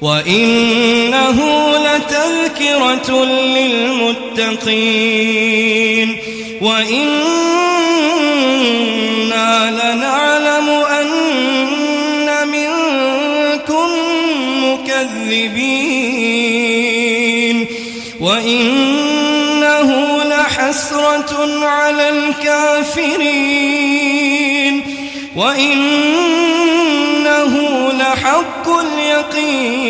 وَإِنَّهُ لَتَذْكِرَةٌ لِّلْمُتَّقِينَ وَإِنَّا لَنَعْلَمُ أَنَّ مِنكُم مُّكَذِّبِينَ وَإِنَّهُ لَحَسْرَةٌ عَلَى الْكَافِرِينَ وَإِنَّهُ لَحَقُّ الْيَقِينِ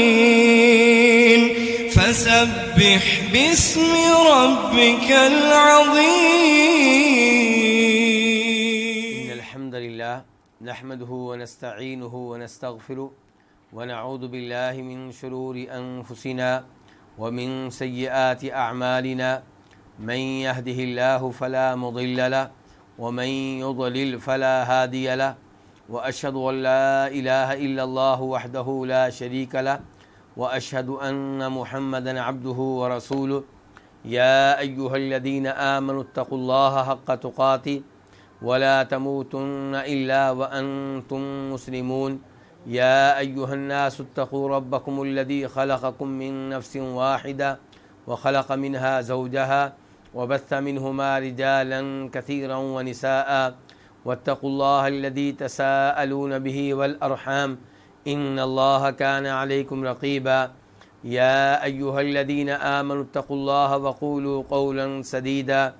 فَسَبِّحْ بِاسْمِ رَبِّكَ الْعَظِيمِ. إن الحمد لله نحمده ونستعينه ونستغفره ونعوذ بالله من شرور أنفسنا ومن سيئات أعمالنا من يهده الله فلا مضل له ومن يضلل فلا هادي له وأشهد أن لا إله إلا الله وحده لا شريك له وأشهد أن محمدا عبده ورسوله يا أيها الذين آمنوا اتقوا الله حق تقاته ولا تموتن إلا وأنتم مسلمون يا أيها الناس اتقوا ربكم الذي خلقكم من نفس واحدة وخلق منها زوجها وبث منهما رجالا كثيرا ونساء واتقوا الله الذي تساءلون به والأرحام إن الله كان عليكم رقيبا يا أيها الذين آمنوا اتقوا الله وقولوا قولا سديدا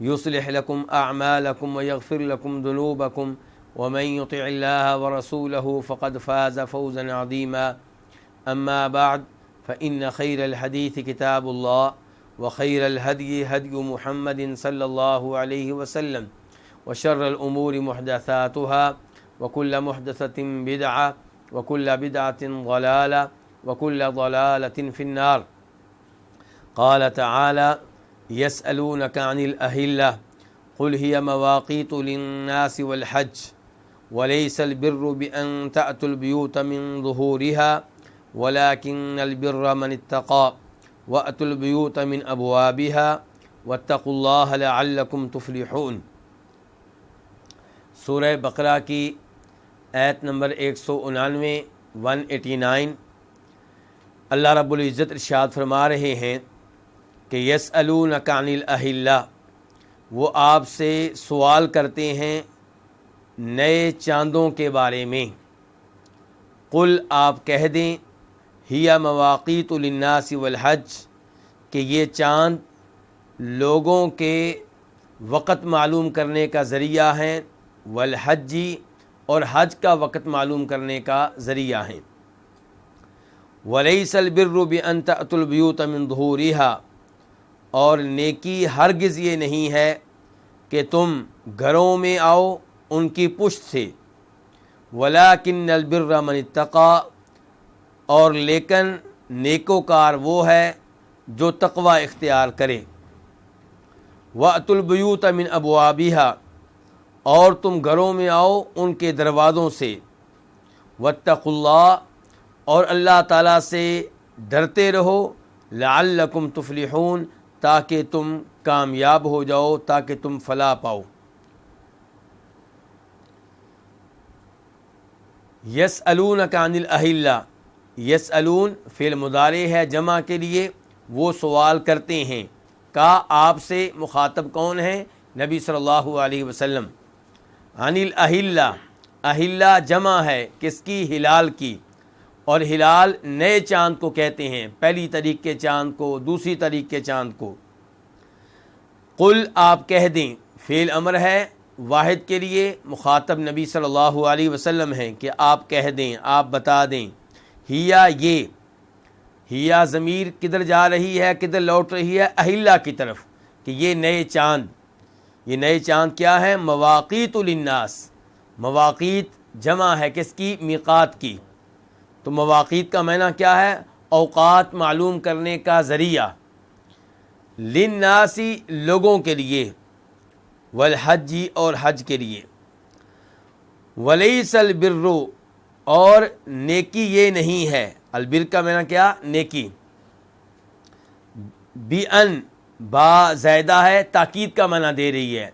يصلح لكم أعمالكم ويغفر لكم ذنوبكم ومن يطع الله ورسوله فقد فاز فوزا عظيما أما بعد فإن خير الحديث كتاب الله وخير الهدي هدي محمد صلى الله عليه وسلم وشر الأمور محدثاتها وكل محدثة بدعة وكل بدعة ضلالة وكل ضلالة في النار. قال تعالى يسألونك عن الأهلة قل هي مواقيت للناس والحج وليس البر بأن تأتوا البيوت من ظهورها ولكن البر من اتقى وأتوا البيوت من أبوابها واتقوا الله لعلكم تفلحون. سورہ بقرہ کی آیت نمبر 199 189 اللہ رب العزت ارشاد فرما رہے ہیں کہ یسألونک عن الأہلہ، وہ آپ سے سوال کرتے ہیں نئے چاندوں کے بارے میں. قل، آپ کہہ دیں، ہی مواقیت للناس والحج، کہ یہ چاند لوگوں کے وقت معلوم کرنے کا ذریعہ ہیں، والحجی، اور حج کا وقت معلوم کرنے کا ذریعہ ہیں. ولیس البر بأن تأتوا البیوت من ظہورها، اور نیکی ہرگز یہ نہیں ہے کہ تم گھروں میں آؤ ان کی پشت سے. ولیکن البر من اتقى، اور لیکن نیکوکار وہ ہے جو تقوی اختیار کرے. وأتوا البیوت من ابوابها، اور تم گھروں میں آؤ ان کے دروازوں سے. واتقوا اللہ، اور اللہ تعالیٰ سے ڈرتے رہو. لعلکم تفلحون، تاکہ تم کامیاب ہو جاؤ، تاکہ تم فلاح پاؤ. یسألونک عن الأہلہ، یسألون فعل مضارع ہے جمع کے لیے، وہ سوال کرتے ہیں. کا آپ سے مخاطب کون ہیں؟ نبی صلی اللہ علیہ وسلم. عن الأہلہ، اہلہ جمع ہے کس کی؟ ہلال کی. اور ہلال نئے چاند کو کہتے ہیں، پہلی تاریخ کے چاند کو، دوسری تاریخ کے چاند کو. قل، آپ کہہ دیں، فعل امر ہے واحد کے لیے، مخاطب نبی صلی اللہ علیہ وسلم ہیں کہ آپ کہہ دیں، آپ بتا دیں. ہیا، یہ ہیا ضمیر کدھر جا رہی ہے، کدھر لوٹ رہی ہے؟ اہلہ کی طرف، کہ یہ نئے چاند. یہ نئے چاند کیا ہے؟ مواقیت للناس. مواقیت جمع ہے کس کی؟ میقات کی. تو مواقیت کا معنی کیا ہے؟ اوقات معلوم کرنے کا ذریعہ. للناسی، لوگوں کے لیے. والحجی، اور حج کے لیے. ولیس البر، اور نیکی یہ نہیں ہے. البر کا معنی کیا؟ نیکی. بِأَن، با زائدہ ہے، تاکید کا معنی دے رہی ہے.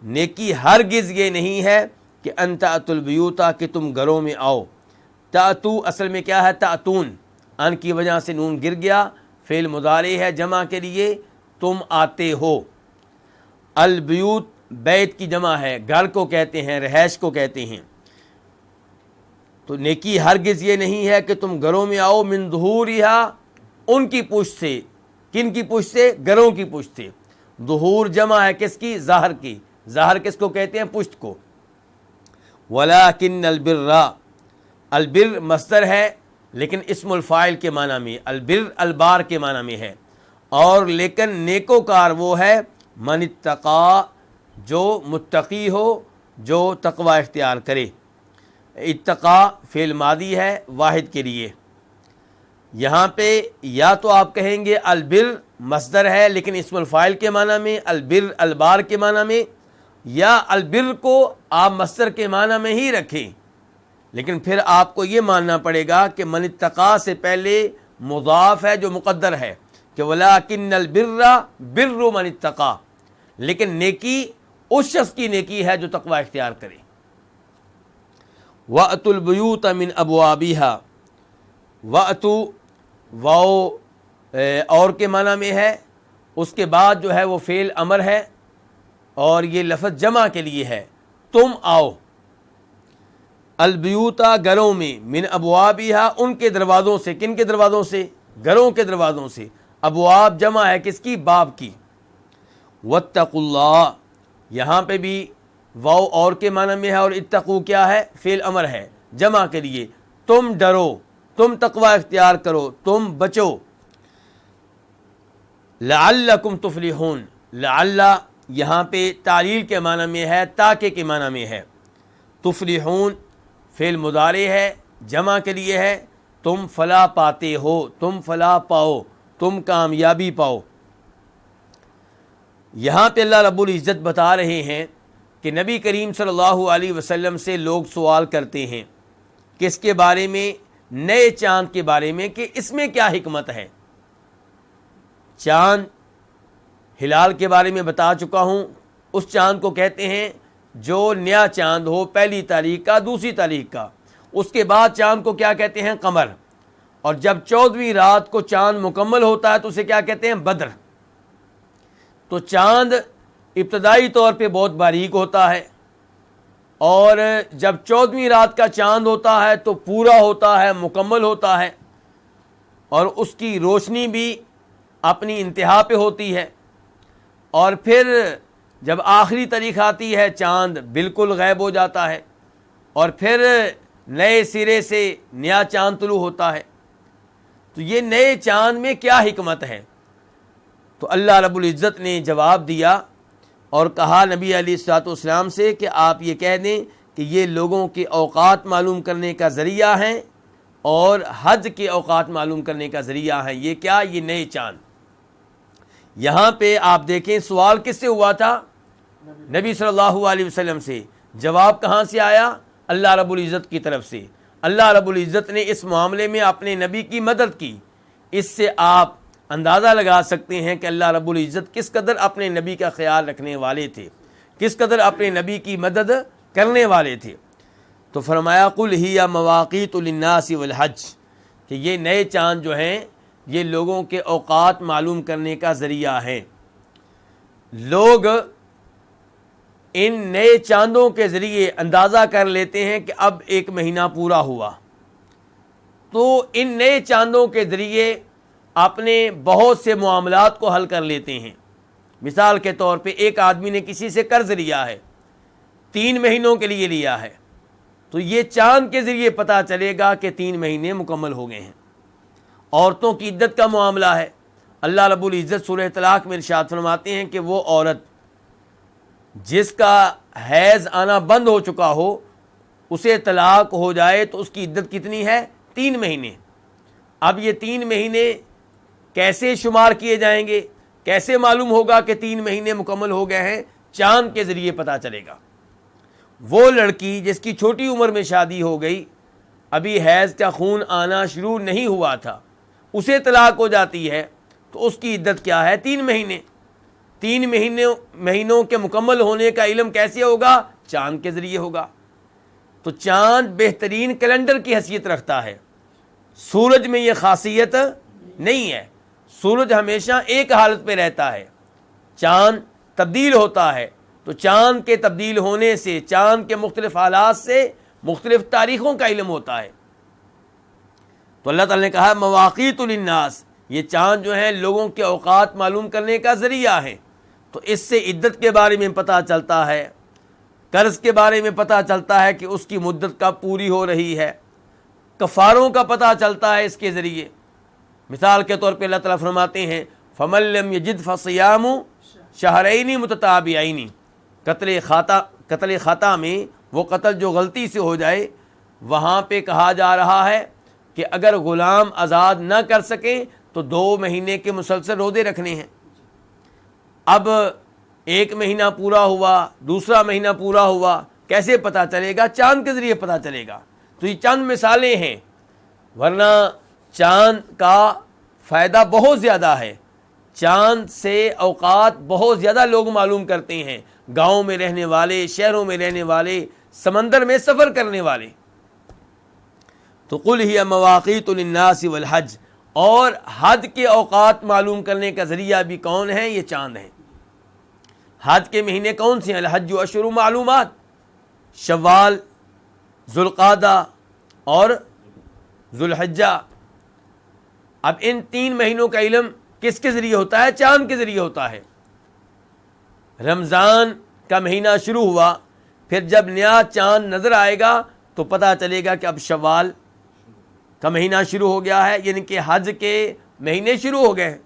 نیکی ہرگز یہ نہیں ہے کہ ان تأتوا البیوت، کہ تم گھروں میں آؤ. تأتو اصل میں کیا ہے؟ تأتون، ان کی وجہ سے نون گر گیا، فعل مضارع ہے جمع کے لیے، تم آتے ہو۔ البیوت بیت کی جمع ہے، گھر کو کہتے ہیں، رہائش کو کہتے ہیں۔ تو نیکی ہرگز یہ نہیں ہے کہ تم گھروں میں آؤ، من ظہورہا، ان کی پشت سے۔ کن کی پشت سے؟ گھروں کی پشت سے۔ ظہور جمع ہے کس کی؟ ظاہر کی۔ ظاہر کس کو کہتے ہیں؟ پشت کو۔ ولیکن البر، البر مصدر ہے لیکن اسم الفاعل کے معنی میں، البر البار کے معنی میں ہے، اور لیکن نیکوکار وہ ہے من اتقا، جو متقی ہو، جو تقوی اختیار کرے۔ اتقا فعل ماضی ہے واحد کے لیے۔ یہاں پہ یا تو آپ کہیں گے البر مصدر ہے لیکن اسم الفاعل کے معنی میں، البر البار کے معنی میں، یا البر کو آپ مصدر کے معنی میں ہی رکھیں، لیکن پھر آپ کو یہ ماننا پڑے گا کہ من اتقا سے پہلے مضاف ہے جو مقدر ہے، کہ ولیکن البر بر من اتقا، لیکن نیکی اس شخص کی نیکی ہے جو تقوی اختیار کرے۔ وَأْتُوا الْبُيُوتَ مِنْ أَبْوَابِهَا، وَأْتُوا واو اور کے معنی میں ہے، اس کے بعد جو ہے وہ فعل امر ہے اور یہ لفظ جمع کے لیے ہے، تم آؤ۔ البیوتا گھروں میں، من ابوابہا ان کے دروازوں سے۔ کن کے دروازوں سے؟ گھروں کے دروازوں سے۔ ابواب جمع ہے کس کی؟ باب کی۔ واتقوا اللہ، یہاں پہ بھی واو اور کے معنی میں ہے، اور اتقو کیا ہے؟ فعل امر ہے جمع کے لیے، تم ڈرو، تم تقوی اختیار کرو، تم بچو۔ لعلکم تفلحون، لعل یہاں پہ تعلیل کے معنی میں ہے، تاکہ کے معنی میں ہے۔ تفلحون فعل مضارع ہے جمع کے لیے ہے، تم فلاح پاتے ہو، تم فلاح پاؤ، تم کامیابی پاؤ۔ یہاں پہ اللہ رب العزت بتا رہے ہیں کہ نبی کریم صلی اللہ علیہ وسلم سے لوگ سوال کرتے ہیں کس کے بارے میں؟ نئے چاند کے بارے میں، کہ اس میں کیا حکمت ہے۔ چاند ہلال کے بارے میں بتا چکا ہوں، اس چاند کو کہتے ہیں جو نیا چاند ہو، پہلی تاریخ کا، دوسری تاریخ کا۔ اس کے بعد چاند کو کیا کہتے ہیں؟ قمر۔ اور جب 14ویں رات کو چاند مکمل ہوتا ہے تو اسے کیا کہتے ہیں؟ بدر۔ تو چاند ابتدائی طور پہ بہت باریک ہوتا ہے، اور جب 14ویں رات کا چاند ہوتا ہے تو پورا ہوتا ہے، مکمل ہوتا ہے، اور اس کی روشنی بھی اپنی انتہا پہ ہوتی ہے۔ اور پھر جب آخری تاریخ آتی ہے چاند بالکل غائب ہو جاتا ہے، اور پھر نئے سرے سے نیا چاند طلوع ہوتا ہے۔ تو یہ نئے چاند میں کیا حکمت ہے؟ تو اللہ رب العزت نے جواب دیا اور کہا نبی علیہ الصلوۃ والسلام سے کہ آپ یہ کہہ دیں کہ یہ لوگوں کے اوقات معلوم کرنے کا ذریعہ ہیں اور حج کے اوقات معلوم کرنے کا ذریعہ ہیں۔ یہ کیا؟ یہ نئے چاند۔ یہاں پہ آپ دیکھیں سوال کس سے ہوا تھا؟ نبی صلی اللہ علیہ وسلم سے۔ جواب کہاں سے آیا؟ اللہ رب العزت کی طرف سے۔ اللہ رب العزت نے اس معاملے میں اپنے نبی کی مدد کی۔ اس سے آپ اندازہ لگا سکتے ہیں کہ اللہ رب العزت کس قدر اپنے نبی کا خیال رکھنے والے تھے، کس قدر اپنے نبی کی مدد کرنے والے تھے۔ تو فرمایا قل ہی مواقیت للناس والحج، کہ یہ نئے چاند جو ہیں یہ لوگوں کے اوقات معلوم کرنے کا ذریعہ ہیں۔ لوگ ان نئے چاندوں کے ذریعے اندازہ کر لیتے ہیں کہ اب ایک مہینہ پورا ہوا، تو ان نئے چاندوں کے ذریعے اپنے بہت سے معاملات کو حل کر لیتے ہیں۔ مثال کے طور پہ ایک آدمی نے کسی سے قرض لیا ہے، 3 مہینوں کے لیے لیا ہے، تو یہ چاند کے ذریعے پتہ چلے گا کہ 3 مہینے مکمل ہو گئے ہیں۔ عورتوں کی عدت کا معاملہ ہے، اللہ رب العزت سورہ طلاق میں ارشاد فرماتے ہیں کہ وہ عورت جس کا حیض آنا بند ہو چکا ہو، اسے طلاق ہو جائے تو اس کی عدت کتنی ہے؟ 3 مہینے۔ اب یہ 3 مہینے کیسے شمار کیے جائیں گے؟ کیسے معلوم ہوگا کہ 3 مہینے مکمل ہو گئے ہیں؟ چاند کے ذریعے پتہ چلے گا۔ وہ لڑکی جس کی چھوٹی عمر میں شادی ہو گئی، ابھی حیض کا خون آنا شروع نہیں ہوا تھا، اسے طلاق ہو جاتی ہے تو اس کی عدت کیا ہے؟ 3 مہینے۔ 3 مہینوں کے مکمل ہونے کا علم کیسے ہوگا؟ چاند کے ذریعے ہوگا۔ تو چاند بہترین کیلنڈر کی حیثیت رکھتا ہے، سورج میں یہ خاصیت نہیں ہے، سورج ہمیشہ ایک حالت پہ رہتا ہے، چاند تبدیل ہوتا ہے، تو چاند کے تبدیل ہونے سے، چاند کے مختلف حالات سے مختلف تاریخوں کا علم ہوتا ہے۔ تو اللہ تعالیٰ نے کہا مواقیت للناس، یہ چاند جو ہیں لوگوں کے اوقات معلوم کرنے کا ذریعہ ہے، تو اس سے عدت کے بارے میں پتہ چلتا ہے، قرض کے بارے میں پتہ چلتا ہے کہ اس کی مدت کب پوری ہو رہی ہے، کفاروں کا پتہ چلتا ہے اس کے ذریعے۔ مثال کے طور پہ اللہ تعالیٰ فرماتے ہیں فَمَن لَّمْ يَجِدْ فَصِيَامُ شَهْرَيْنِ مُتَتَابِعَيْنِ، قتل خطا میں وہ قتل جو غلطی سے ہو جائے، وہاں پہ کہا جا رہا ہے کہ اگر غلام آزاد نہ کر سکیں تو 2 مہینے کے مسلسل روزے رکھنے ہیں۔ اب 1 مہینہ پورا ہوا، دوسرا مہینہ پورا ہوا، کیسے پتہ چلے گا؟ چاند کے ذریعے پتہ چلے گا۔ تو یہ چند مثالیں ہیں، ورنہ چاند کا فائدہ بہت زیادہ ہے، چاند سے اوقات بہت زیادہ لوگ معلوم کرتے ہیں، گاؤں میں رہنے والے، شہروں میں رہنے والے، سمندر میں سفر کرنے والے۔ تو قل ہی مواقیت للناس والحج، اور حج کے اوقات معلوم کرنے کا ذریعہ بھی کون ہے؟ یہ چاند ہے۔ حج کے مہینے کون سے ہیں؟ الحج اشہر معلومات، شوال، ذوالقعدہ اور ذوالحجہ۔ اب ان 3 مہینوں کا علم کس کے ذریعے ہوتا ہے؟ چاند کے ذریعے ہوتا ہے۔ رمضان کا مہینہ شروع ہوا، پھر جب نیا چاند نظر آئے گا تو پتہ چلے گا کہ اب شوال کا مہینہ شروع ہو گیا ہے، یعنی کہ حج کے مہینے شروع ہو گئے ہیں۔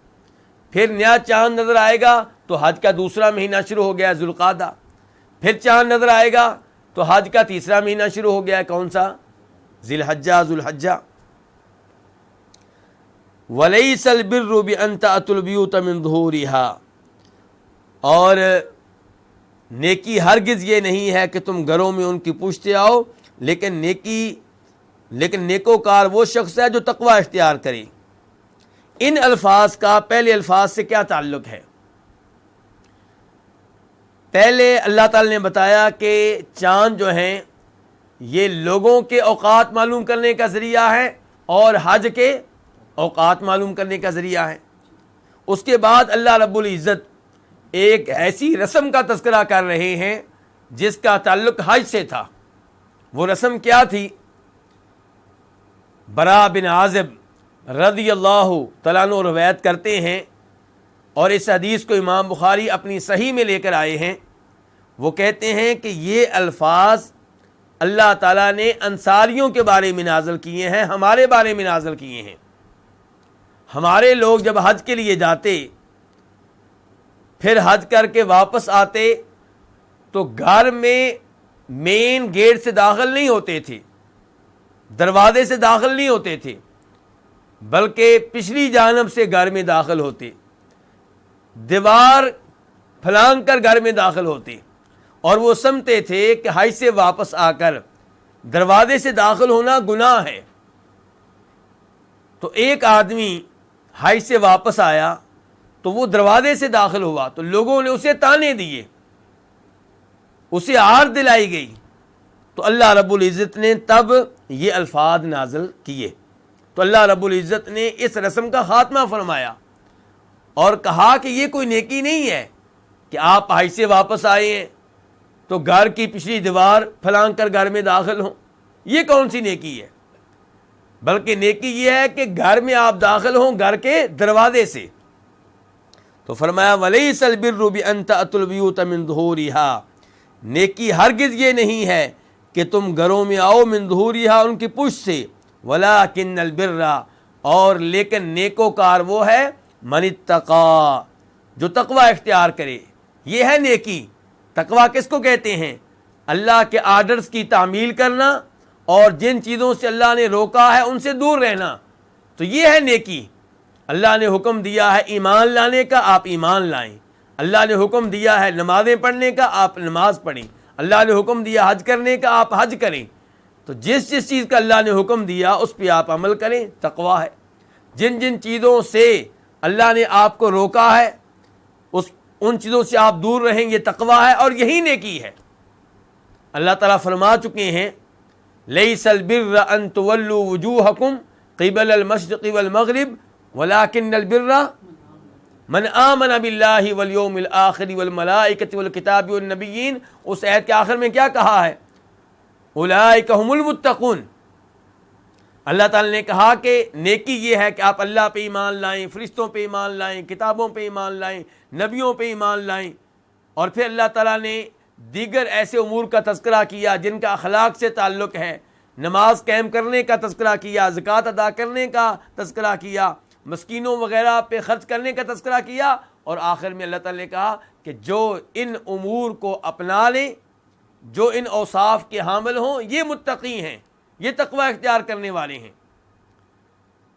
پھر نیا چاند نظر آئے گا تو حج کا دوسرا مہینہ شروع ہو گیا ہے، ذوالقعدہ۔ پھر چاند نظر آئے گا تو حج کا تیسرا مہینہ شروع ہو گیا ہے، کون سا؟ ذوالحجہ۔ وَلَيْسَ الْبِرُّ بِأَن تَأْتُوا الْبُيُوتَ مِن ظُهُورِهَا، اور نیکی ہرگز یہ نہیں ہے کہ تم گھروں میں ان کی پوچھتے آؤ، لیکن نیکوکار وہ شخص ہے جو تقوی اختیار کرے۔ ان الفاظ کا پہلے الفاظ سے کیا تعلق ہے؟ پہلے اللہ تعالی نے بتایا کہ چاند جو ہیں یہ لوگوں کے اوقات معلوم کرنے کا ذریعہ ہے اور حج کے اوقات معلوم کرنے کا ذریعہ ہے۔ اس کے بعد اللہ رب العزت ایک ایسی رسم کا تذکرہ کر رہے ہیں جس کا تعلق حج سے تھا۔ وہ رسم کیا تھی؟ براء بن عازب رضی اللہ تعالیٰ عنہ روایت کرتے ہیں، اور اس حدیث کو امام بخاری اپنی صحیح میں لے کر آئے ہیں۔ وہ کہتے ہیں کہ یہ الفاظ اللہ تعالیٰ نے انصاریوں کے بارے میں نازل کیے ہیں، ہمارے بارے میں نازل کیے ہیں۔ ہمارے لوگ جب حج کے لیے جاتے، پھر حج کر کے واپس آتے، تو گھر میں مین گیٹ سے داخل نہیں ہوتے تھے، دروازے سے داخل نہیں ہوتے تھے، بلکہ پچھلی جانب سے گھر میں داخل ہوتے، دیوار پھلانگ کر گھر میں داخل ہوتے، اور وہ سمجھتے تھے کہ حج سے واپس آ کر دروازے سے داخل ہونا گناہ ہے۔ تو ایک آدمی حج سے واپس آیا تو وہ دروازے سے داخل ہوا، تو لوگوں نے اسے تانے دیے، اسے آر دلائی گئی، تو اللہ رب العزت نے تب یہ الفاظ نازل کیے۔ تو اللہ رب العزت نے اس رسم کا خاتمہ فرمایا اور کہا کہ یہ کوئی نیکی نہیں ہے کہ آپ حج سے واپس آئے ہیں تو گھر کی پچھلی دیوار پھلانگ کر گھر میں داخل ہوں، یہ کون سی نیکی ہے؟ بلکہ نیکی یہ ہے کہ گھر میں آپ داخل ہوں گھر کے دروازے سے۔ تو فرمایا وَلَيْسَ الْبِرُّ بِأَن تَأْتُوا الْبُيُوتَ مِن ظُهُورِهَا، نیکی ہرگز یہ نہیں ہے کہ تم گھروں میں آؤ من ظہورها، ان کی پشت سے، وَلَٰكِنَّ الْبِرَّ، اور لیکن نیکوکار وہ ہے من اتقا، جو تقوی اختیار کرے، یہ ہے نیکی۔ تقوی کس کو کہتے ہیں؟ اللہ کے آرڈرز کی تعمیل کرنا اور جن چیزوں سے اللہ نے روکا ہے ان سے دور رہنا، تو یہ ہے نیکی۔ اللہ نے حکم دیا ہے ایمان لانے کا، آپ ایمان لائیں۔ اللہ نے حکم دیا ہے نمازیں پڑھنے کا، آپ نماز پڑھیں۔ اللہ نے حکم دیا حج کرنے کا، آپ حج کریں۔ تو جس چیز کا اللہ نے حکم دیا اس پہ آپ عمل کریں، تقوی ہے۔ جن جن چیزوں سے اللہ نے آپ کو روکا ہے ان چیزوں سے آپ دور رہیں، یہ تقوی ہے اور یہی نیکی ہے۔ اللہ تعالیٰ فرما چکے ہیں لیس البر ان تولوا وجوہکم قبل المشرق والمغرب ولکن البر من آمن باللہ والیوم الآخر والملائکۃ والکتاب والنبیین. اس آیت کے آخر میں کیا کہا ہے؟ اولئک هم المتقون. اللہ تعالیٰ نے کہا کہ نیکی یہ ہے کہ آپ اللہ پہ ایمان لائیں، فرشتوں پہ ایمان لائیں، کتابوں پہ ایمان لائیں، نبیوں پہ ایمان لائیں. اور پھر اللہ تعالیٰ نے دیگر ایسے امور کا تذکرہ کیا جن کا اخلاق سے تعلق ہے. نماز قائم کرنے کا تذکرہ کیا، زکوٰۃ ادا کرنے کا تذکرہ کیا، مسکینوں وغیرہ پہ خرچ کرنے کا تذکرہ کیا. اور آخر میں اللہ تعالیٰ نے کہا کہ جو ان امور کو اپنا لیں، جو ان اوصاف کے حامل ہوں، یہ متقی ہیں، یہ تقوی اختیار کرنے والے ہیں.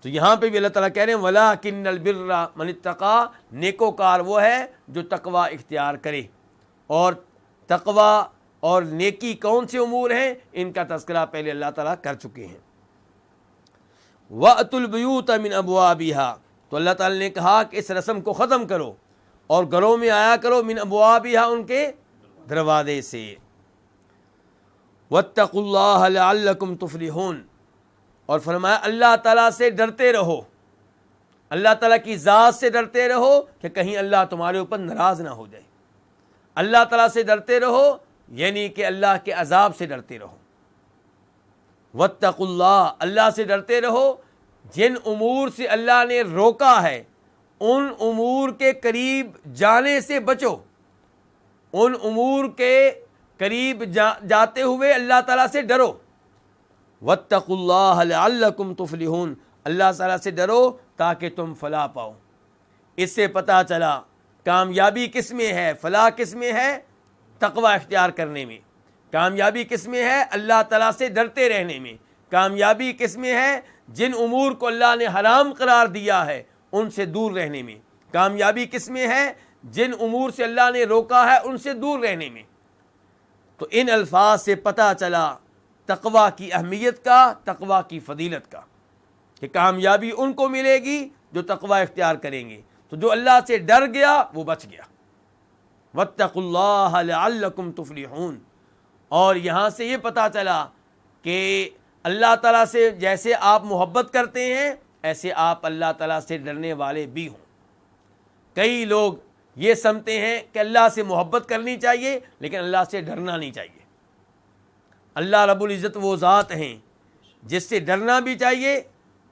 تو یہاں پہ بھی اللہ تعالیٰ کہہ رہے ہیں وَلَٰكِنَّ الْبِرَّ مَنِ اتَّقَىٰ. نیکوکار وہ ہے جو تقوی اختیار کرے. اور تقوی اور نیکی کون سے امور ہیں، ان کا تذکرہ پہلے اللہ تعالیٰ کر چکے ہیں. وَأْتُوا الْبُيُوتَ مِنْ أَبْوَابِهَا. تو اللہ تعالیٰ نے کہا کہ اس رسم کو ختم کرو اور گھروں میں آیا کرو من ابوابها، ان کے دروازے سے. وَاتَّقُوا اللَّهَ لَعَلَّكُمْ تُفْلِحُونَ. اور فرمایا اللہ تعالیٰ سے ڈرتے رہو، اللہ تعالیٰ کی ذات سے ڈرتے رہو کہ کہیں اللہ تمہارے اوپر ناراض نہ ہو جائے. اللہ تعالیٰ سے ڈرتے رہو یعنی کہ اللہ کے عذاب سے ڈرتے رہو. واتقوا اللہ، اللہ سے ڈرتے رہو. جن امور سے اللہ نے روکا ہے ان امور کے قریب جانے سے بچو. ان امور کے قریب جاتے ہوئے اللہ تعالیٰ سے ڈرو. واتقوا اللہ لعلکم تفلحون. اللہ تعالیٰ سے ڈرو تاکہ تم فلاح پاؤ. اس سے پتہ چلا کامیابی کس میں ہے، فلاح کس میں ہے؟ تقوی اختیار کرنے میں. کامیابی کس میں ہے؟ اللہ تعالیٰ سے ڈرتے رہنے میں. کامیابی کس میں ہے؟ جن امور کو اللہ نے حرام قرار دیا ہے ان سے دور رہنے میں. کامیابی کس میں ہے؟ جن امور سے اللہ نے روکا ہے ان سے دور رہنے میں. تو ان الفاظ سے پتہ چلا تقوی کی اہمیت کا، تقوی کی فضیلت کا، کہ کامیابی ان کو ملے گی جو تقوی اختیار کریں گے. تو جو اللہ سے ڈر گیا وہ بچ گیا. واتقوا اللہ لعلکم تفلحون. اور یہاں سے یہ پتہ چلا کہ اللہ تعالیٰ سے جیسے آپ محبت کرتے ہیں ایسے آپ اللہ تعالیٰ سے ڈرنے والے بھی ہوں. کئی لوگ یہ سمجھتے ہیں کہ اللہ سے محبت کرنی چاہیے لیکن اللہ سے ڈرنا نہیں چاہیے. اللہ رب العزت وہ ذات ہیں جس سے ڈرنا بھی چاہیے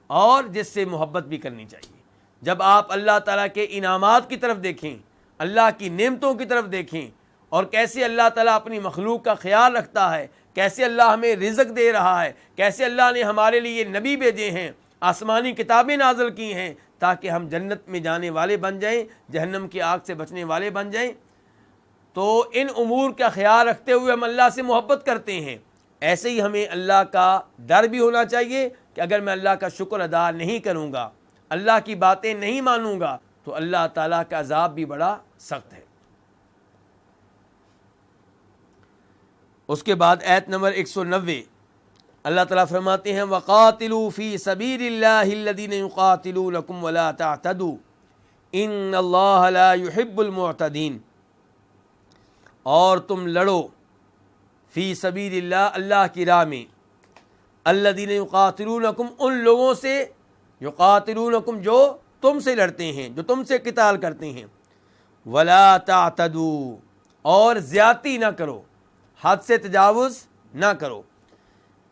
اور جس سے محبت بھی کرنی چاہیے. جب آپ اللہ تعالیٰ کے انعامات کی طرف دیکھیں، اللہ کی نعمتوں کی طرف دیکھیں اور کیسے اللہ تعالیٰ اپنی مخلوق کا خیال رکھتا ہے، کیسے اللہ ہمیں رزق دے رہا ہے، کیسے اللہ نے ہمارے لیے نبی بھیجے ہیں، آسمانی کتابیں نازل کی ہیں تاکہ ہم جنت میں جانے والے بن جائیں، جہنم کی آگ سے بچنے والے بن جائیں، تو ان امور کا خیال رکھتے ہوئے ہم اللہ سے محبت کرتے ہیں. ایسے ہی ہمیں اللہ کا ڈر بھی ہونا چاہیے کہ اگر میں اللہ کا شکر ادا نہیں کروں گا، اللہ کی باتیں نہیں مانوں گا تو اللہ تعالیٰ کا عذاب بھی بڑا سخت ہے. اس کے بعد آیت نمبر 190 اللہ تعالیٰ فرماتے ہیں وَقَاتِلُوا فِي سَبِيلِ اللَّهِ الَّذِينَ يُقَاتِلُونَكُمْ وَلَا تَعْتَدُوا إِنَّ اللَّهَ لَا يُحِبُّ الْمُعْتَدِينَ. اور تم لڑو فی سبیل اللہ، اللہ کی راہ میں، الذین یقاتلونکم، ان لوگوں سے، یقاتلونکم جو تم سے لڑتے ہیں، جو تم سے قتال کرتے ہیں، ولا تعتدوا، اور زیادتی نہ کرو، حد سے تجاوز نہ کرو.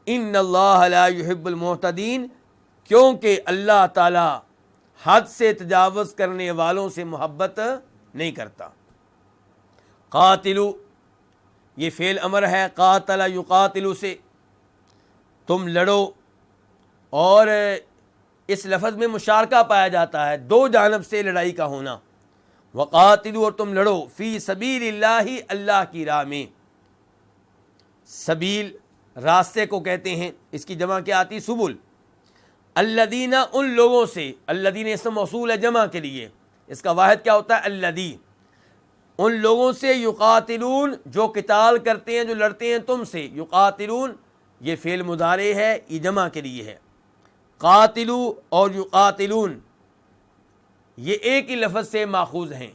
ان اللہ لا یحب المعتدین، کیونکہ اللہ تعالی حد سے تجاوز کرنے والوں سے محبت نہیں کرتا. قاتلو، یہ فعل امر ہے قاتل یقاتل سے، تم لڑو. اور اس لفظ میں مشارکہ پایا جاتا ہے، دو جانب سے لڑائی کا ہونا. وقاتلو، اور تم لڑو، فی سبیل اللہ، اللہ کی راہ میں. سبیل راستے کو کہتے ہیں، اس کی جمع کیا آتی؟ سبل. الذین، ان لوگوں سے، الذین اسم موصول ہے جمع کے لیے، اس کا واحد کیا ہوتا ہے؟ الذی. ان لوگوں سے، یقاتلون، جو قتال کرتے ہیں، جو لڑتے ہیں تم سے. یقاتلون یہ فعل مضارع ہے، یہ جمع کے لیے ہے. قاتلو اور یقاتلون یہ ایک ہی لفظ سے ماخوذ ہیں.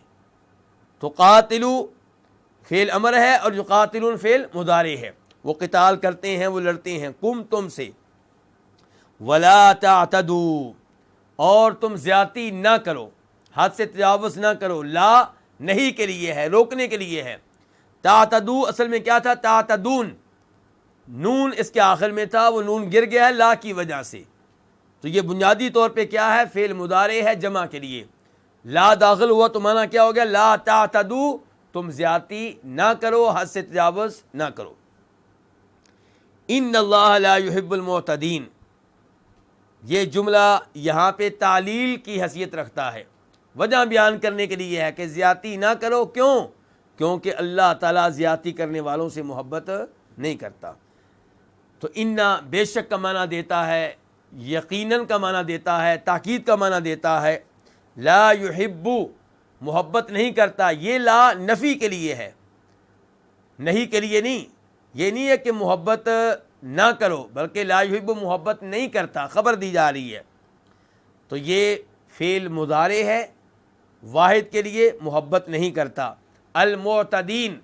تو قاتلو فعل امر ہے اور یقاتلون فعل مضارع ہے. وہ قتال کرتے ہیں، وہ لڑتے ہیں، کم تم سے، ولا تعتدوا اور تم زیادتی نہ کرو، حد سے تجاوز نہ کرو، لا نہیں کے لیے ہے، روکنے کے لیے ہے، تعتدوا اصل میں کیا تھا؟ تعتدون، نون اس کے آخر میں تھا، وہ نون گر گیا ہے لا کی وجہ سے، تو یہ بنیادی طور پہ کیا ہے؟ فعل مضارع ہے جمع کے لیے، لا داخل ہوا تو معنی کیا ہو گیا؟ لا تعتدوا، تم زیادتی نہ کرو، حد سے تجاوز نہ کرو۔ ان اللہ لا يحب المعتدین، یہ جملہ یہاں پہ تعلیل کی حیثیت رکھتا ہے، وجہ بیان کرنے کے لیے ہے کہ زیادتی نہ کرو، کیوں؟ کیونکہ اللہ تعالیٰ زیادتی کرنے والوں سے محبت نہیں کرتا۔ تو انا بے شک کا معنی دیتا ہے، یقیناً کا معنی دیتا ہے، تاکید کا معنی دیتا ہے، لا یحب محبت نہیں کرتا، یہ لا نفی کے لیے ہے، نہیں کے لیے نہیں، یہ نہیں ہے کہ محبت نہ کرو، بلکہ لا یحب محبت نہیں کرتا، خبر دی جا رہی ہے۔ تو یہ فعل مضارع ہے، واحد کے لیے محبت نہیں کرتا۔ المعتدین،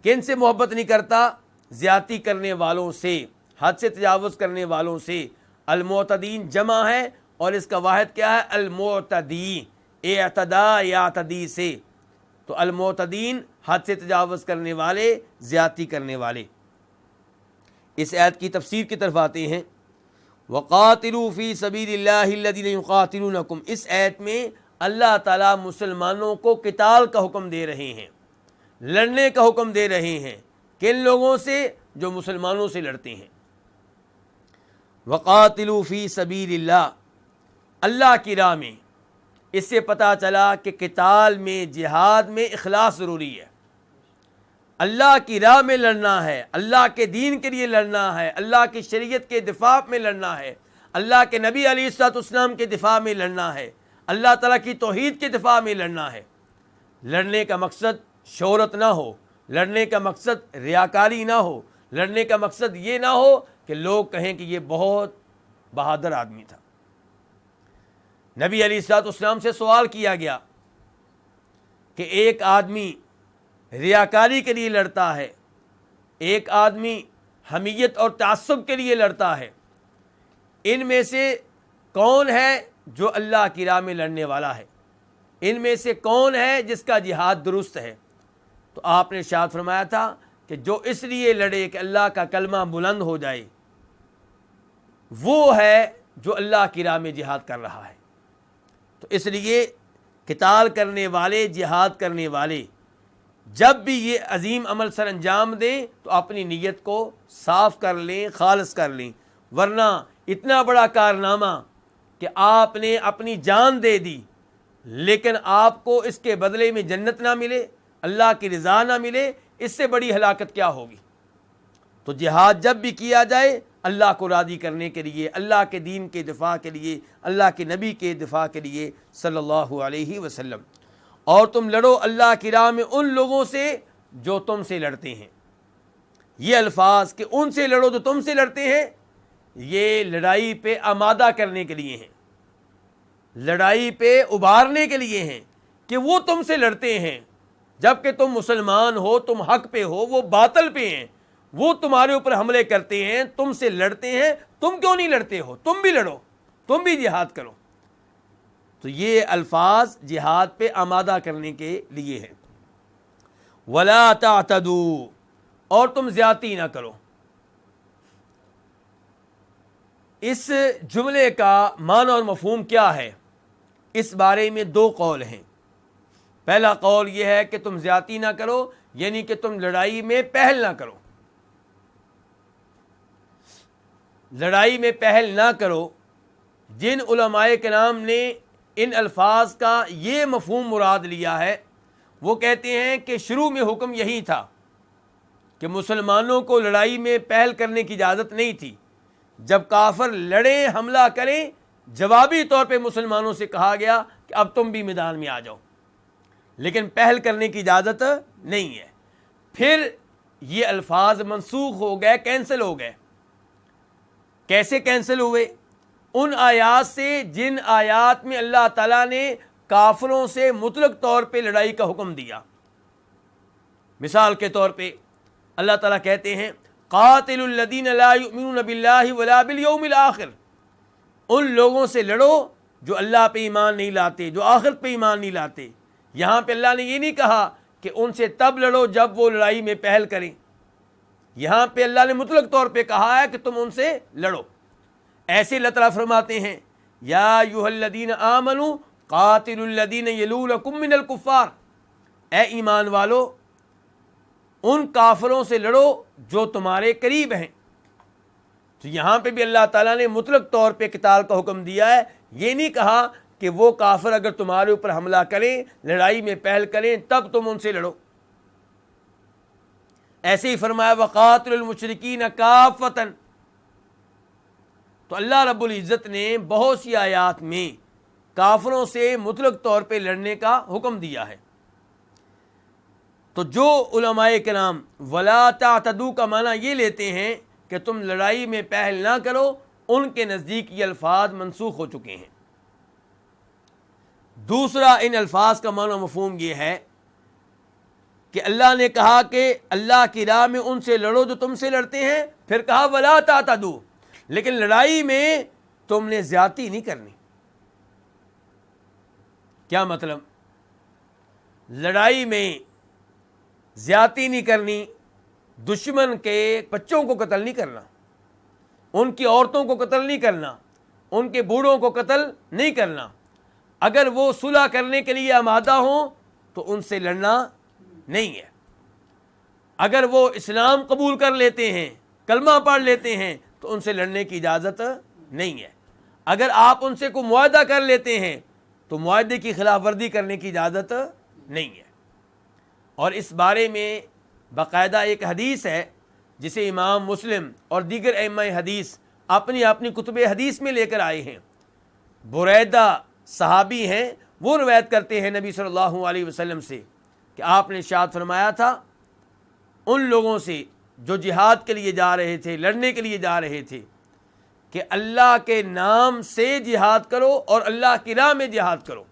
کن سے محبت نہیں کرتا؟ زیادتی کرنے والوں سے، حد سے تجاوز کرنے والوں سے۔ المعتدین جمع ہے اور اس کا واحد کیا ہے؟ المعتدی، اعتدا یعتدی سے، تو المعتدین حد سے تجاوز کرنے والے، زیادتی کرنے والے۔ اس آیت کی تفسیر کی طرف آتے ہیں، وَقَاتِلُوا فِي سَبِيلِ اللَّهِ الَّذِينَ يُقَاتِلُونَكُمْ، اس آیت میں اللہ تعالیٰ مسلمانوں کو قتال کا حکم دے رہے ہیں، لڑنے کا حکم دے رہے ہیں، کن لوگوں سے؟ جو مسلمانوں سے لڑتے ہیں۔ وَقَاتِلُوا فِي سَبِيلِ اللَّهِ، اللہ کی راہ میں۔ اس سے پتہ چلا کہ قتال میں، جہاد میں اخلاص ضروری ہے، اللہ کی راہ میں لڑنا ہے، اللہ کے دین کے لیے لڑنا ہے، اللہ کی شریعت کے دفاع میں لڑنا ہے، اللہ کے نبی علیہ الصلوۃ والسلام کے دفاع میں لڑنا ہے، اللہ تعالیٰ کی توحید کے دفاع میں لڑنا ہے۔ لڑنے کا مقصد شہرت نہ ہو، لڑنے کا مقصد ریاکاری نہ ہو، لڑنے کا مقصد یہ نہ ہو کہ لوگ کہیں کہ یہ بہت بہادر آدمی تھا۔ نبی علیہ الصلوۃ والسلام سے سوال کیا گیا کہ ایک آدمی ریاکاری کے لیے لڑتا ہے، ایک آدمی حمیت اور تعصب کے لیے لڑتا ہے، ان میں سے کون ہے جو اللہ کی راہ میں لڑنے والا ہے؟ ان میں سے کون ہے جس کا جہاد درست ہے؟ تو آپ نے ارشاد فرمایا تھا کہ جو اس لیے لڑے کہ اللہ کا کلمہ بلند ہو جائے، وہ ہے جو اللہ کی راہ میں جہاد کر رہا ہے۔ تو اس لیے قتال کرنے والے، جہاد کرنے والے جب بھی یہ عظیم عمل سر انجام دیں تو اپنی نیت کو صاف کر لیں، خالص کر لیں، ورنہ اتنا بڑا کارنامہ کہ آپ نے اپنی جان دے دی لیکن آپ کو اس کے بدلے میں جنت نہ ملے، اللہ کی رضا نہ ملے، اس سے بڑی ہلاکت کیا ہوگی؟ تو جہاد جب بھی کیا جائے اللہ کو راضی کرنے کے لیے، اللہ کے دین کے دفاع کے لیے، اللہ کے نبی کے دفاع کے لیے صلی اللہ علیہ وسلم۔ اور تم لڑو اللہ کی راہ میں ان لوگوں سے جو تم سے لڑتے ہیں۔ یہ الفاظ کہ ان سے لڑو جو تم سے لڑتے ہیں، یہ لڑائی پہ آمادہ کرنے کے لیے ہیں، لڑائی پہ ابھارنے کے لیے ہیں کہ وہ تم سے لڑتے ہیں، جبکہ تم مسلمان ہو، تم حق پہ ہو، وہ باطل پہ ہیں، وہ تمہارے اوپر حملے کرتے ہیں، تم سے لڑتے ہیں، تم کیوں نہیں لڑتے ہو؟ تم بھی لڑو، تم بھی جہاد کرو۔ تو یہ الفاظ جہاد پہ آمادہ کرنے کے لیے ہیں۔ وَلَا تَعْتَدُوا، اور تم زیادتی نہ کرو۔ اس جملے کا معنی اور مفہوم کیا ہے؟ اس بارے میں دو قول ہیں۔ پہلا قول یہ ہے کہ تم زیادتی نہ کرو، یعنی کہ تم لڑائی میں پہل نہ کرو، لڑائی میں پہل نہ کرو۔ جن علماء کرام نے ان الفاظ کا یہ مفہوم مراد لیا ہے، وہ کہتے ہیں کہ شروع میں حکم یہی تھا کہ مسلمانوں کو لڑائی میں پہل کرنے کی اجازت نہیں تھی۔ جب کافر لڑیں، حملہ کریں، جوابی طور پہ مسلمانوں سے کہا گیا کہ اب تم بھی میدان میں آ جاؤ، لیکن پہل کرنے کی اجازت نہیں ہے۔ پھر یہ الفاظ منسوخ ہو گئے، کینسل ہو گئے۔ کیسے کینسل ہوئے؟ ان آیات سے جن آیات میں اللہ تعالیٰ نے کافروں سے مطلق طور پہ لڑائی کا حکم دیا۔ مثال کے طور پہ اللہ تعالیٰ کہتے ہیں قاتل الذین لا یؤمنون باللہ ولا بالیوم الآخر، ان لوگوں سے لڑو جو اللہ پہ ایمان نہیں لاتے، جو آخرت پہ ایمان نہیں لاتے۔ یہاں پہ اللہ نے یہ نہیں کہا کہ ان سے تب لڑو جب وہ لڑائی میں پہل کریں، یہاں پہ اللہ نے مطلق طور پہ کہا ہے کہ تم ان سے لڑو۔ ایسے اللہ تعالیٰ فرماتے ہیں یا ایھا الذین آمنوا قاتلوا الذین یلونکم من الکفار، اے ایمان والو ان کافروں سے لڑو جو تمہارے قریب ہیں۔ تو یہاں پہ بھی اللہ تعالیٰ نے مطلق طور پہ قتال کا حکم دیا ہے، یہ نہیں کہا کہ وہ کافر اگر تمہارے اوپر حملہ کریں، لڑائی میں پہل کریں، تب تم ان سے لڑو۔ ایسے ہی فرمایا وقاتل المشرکین کافۃ، تو اللہ رب العزت نے بہت سی آیات میں کافروں سے مطلق طور پہ لڑنے کا حکم دیا ہے۔ تو جو علماء کرام ولا تعتدوا کا معنی یہ لیتے ہیں کہ تم لڑائی میں پہل نہ کرو، ان کے نزدیک یہ الفاظ منسوخ ہو چکے ہیں۔ دوسرا ان الفاظ کا معنی مفہوم یہ ہے کہ اللہ نے کہا کہ اللہ کی راہ میں ان سے لڑو جو تم سے لڑتے ہیں، پھر کہا ولا تعتدوا، لیکن لڑائی میں تم نے زیادتی نہیں کرنی۔ کیا مطلب؟ لڑائی میں زیادتی نہیں کرنی، دشمن کے بچوں کو قتل نہیں کرنا، ان کی عورتوں کو قتل نہیں کرنا، ان کے بوڑھوں کو قتل نہیں کرنا۔ اگر وہ صلح کرنے کے لیے آمادہ ہوں تو ان سے لڑنا نہیں ہے۔ اگر وہ اسلام قبول کر لیتے ہیں، کلمہ پڑھ لیتے ہیں، تو ان سے لڑنے کی اجازت نہیں ہے۔ اگر آپ ان سے کوئی معاہدہ کر لیتے ہیں تو معاہدے کی خلاف ورزی کرنے کی اجازت نہیں ہے۔ اور اس بارے میں باقاعدہ ایک حدیث ہے جسے امام مسلم اور دیگر ائمہ حدیث اپنی اپنی کتب حدیث میں لے کر آئے ہیں۔ بریدہ صحابی ہیں، وہ روایت کرتے ہیں نبی صلی اللہ علیہ وسلم سے کہ آپ نے ارشاد فرمایا تھا ان لوگوں سے جو جہاد کے لیے جا رہے تھے، لڑنے کے لیے جا رہے تھے، کہ اللہ کے نام سے جہاد کرو اور اللہ کی راہ میں جہاد کرو۔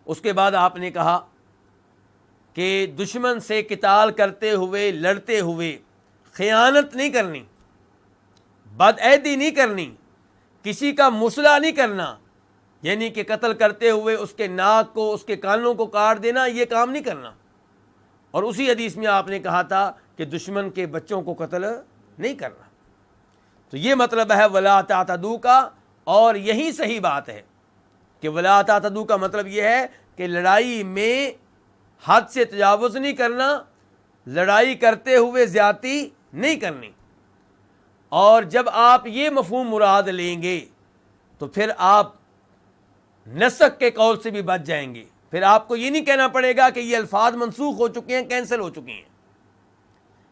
اس کے بعد آپ نے کہا کہ دشمن سے قتال کرتے ہوئے، لڑتے ہوئے خیانت نہیں کرنی، بدعہدی نہیں کرنی، کسی کا مسئلہ نہیں کرنا، یعنی کہ قتل کرتے ہوئے اس کے ناک کو، اس کے کانوں کو کاٹ دینا، یہ کام نہیں کرنا۔ اور اسی حدیث میں آپ نے کہا تھا کہ دشمن کے بچوں کو قتل نہیں کرنا۔ تو یہ مطلب ہے ولا تعتدوا کا، اور یہی صحیح بات ہے کہ ولا تعتدوا کا مطلب یہ ہے کہ لڑائی میں حد سے تجاوز نہیں کرنا، لڑائی کرتے ہوئے زیادتی نہیں کرنی۔ اور جب آپ یہ مفہوم مراد لیں گے تو پھر آپ نسخ کے قول سے بھی بچ جائیں گے۔ پھر آپ کو یہ نہیں کہنا پڑے گا کہ یہ الفاظ منسوخ ہو چکے ہیں، کینسل ہو چکے ہیں۔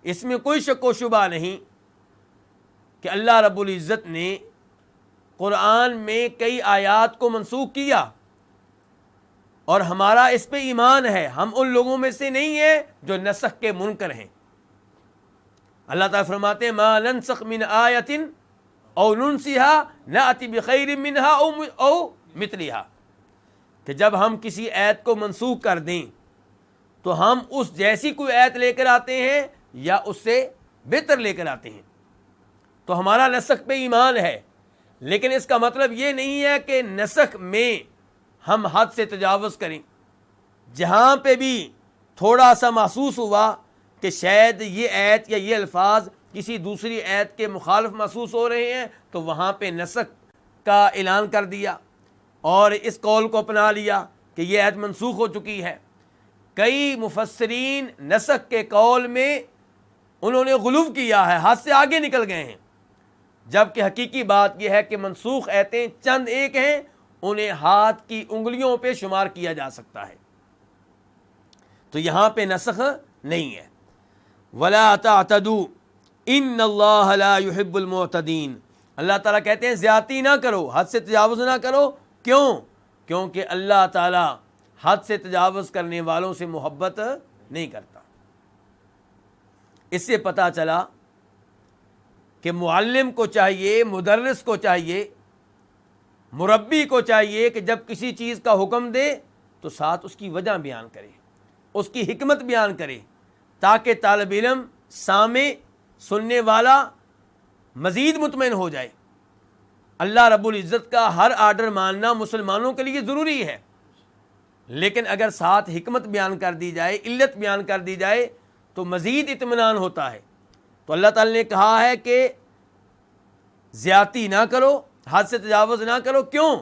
اس میں کوئی شک و شبہ نہیں کہ اللہ رب العزت نے قرآن میں کئی آیات کو منسوخ کیا، اور ہمارا اس پہ ایمان ہے، ہم ان لوگوں میں سے نہیں ہیں جو نسخ کے منکر ہیں۔ اللہ تعالیٰ فرماتے ہیں ما ننسخ من آیت او ننسها نأتی بخیر منها او مثلها، کہ جب ہم کسی آیت کو منسوخ کر دیں تو ہم اس جیسی کوئی آیت لے کر آتے ہیں یا اس سے بہتر لے کر آتے ہیں۔ تو ہمارا نسخ پہ ایمان ہے، لیکن اس کا مطلب یہ نہیں ہے کہ نسخ میں ہم حد سے تجاوز کریں۔ جہاں پہ بھی تھوڑا سا محسوس ہوا کہ شاید یہ آیت یا یہ الفاظ کسی دوسری آیت کے مخالف محسوس ہو رہے ہیں، تو وہاں پہ نسخ کا اعلان کر دیا اور اس قول کو اپنا لیا کہ یہ آیت منسوخ ہو چکی ہے۔ کئی مفسرین نسخ کے قول میں انہوں نے غلو کیا ہے، حد سے آگے نکل گئے ہیں، جبکہ حقیقی بات یہ ہے کہ منسوخ آیتیں چند ایک ہیں، انہیں ہاتھ کی انگلیوں پہ شمار کیا جا سکتا ہے۔ تو یہاں پہ نسخ نہیں ہے۔ وَلَا تَعْتَدُوا إِنَّ اللَّهَ لَا يُحِبُّ الْمُعْتَدِينَ، اللہ تعالیٰ کہتے ہیں زیادتی نہ کرو، حد سے تجاوز نہ کرو۔ کیوں؟ کیونکہ اللہ تعالیٰ حد سے تجاوز کرنے والوں سے محبت نہیں کرتا۔ اس سے پتہ چلا کہ معلم کو چاہیے، مدرس کو چاہیے، مربی کو چاہیے کہ جب کسی چیز کا حکم دے تو ساتھ اس کی وجہ بیان کرے، اس کی حکمت بیان کرے، تاکہ طالب علم سامع سننے والا مزید مطمئن ہو جائے۔ اللہ رب العزت کا ہر آرڈر ماننا مسلمانوں کے لیے ضروری ہے، لیکن اگر ساتھ حکمت بیان کر دی جائے، علت بیان کر دی جائے تو مزید اطمینان ہوتا ہے۔ تو اللہ تعالی نے کہا ہے کہ زیادتی نہ کرو، حد سے تجاوز نہ کرو۔ کیوں؟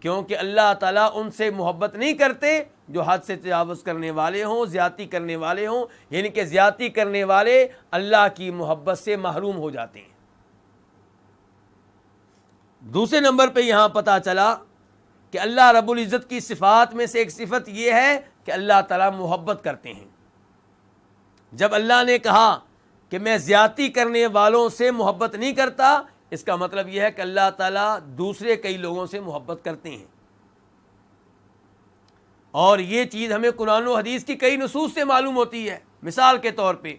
کیونکہ اللہ تعالیٰ ان سے محبت نہیں کرتے جو حد سے تجاوز کرنے والے ہوں، زیادتی کرنے والے ہوں، یعنی کہ زیادتی کرنے والے اللہ کی محبت سے محروم ہو جاتے ہیں۔ دوسرے نمبر پہ یہاں پتہ چلا کہ اللہ رب العزت کی صفات میں سے ایک صفت یہ ہے کہ اللہ تعالیٰ محبت کرتے ہیں۔ جب اللہ نے کہا کہ میں زیادتی کرنے والوں سے محبت نہیں کرتا، اس کا مطلب یہ ہے کہ اللہ تعالیٰ دوسرے کئی لوگوں سے محبت کرتے ہیں، اور یہ چیز ہمیں قرآن و حدیث کی کئی نصوص سے معلوم ہوتی ہے۔ مثال کے طور پہ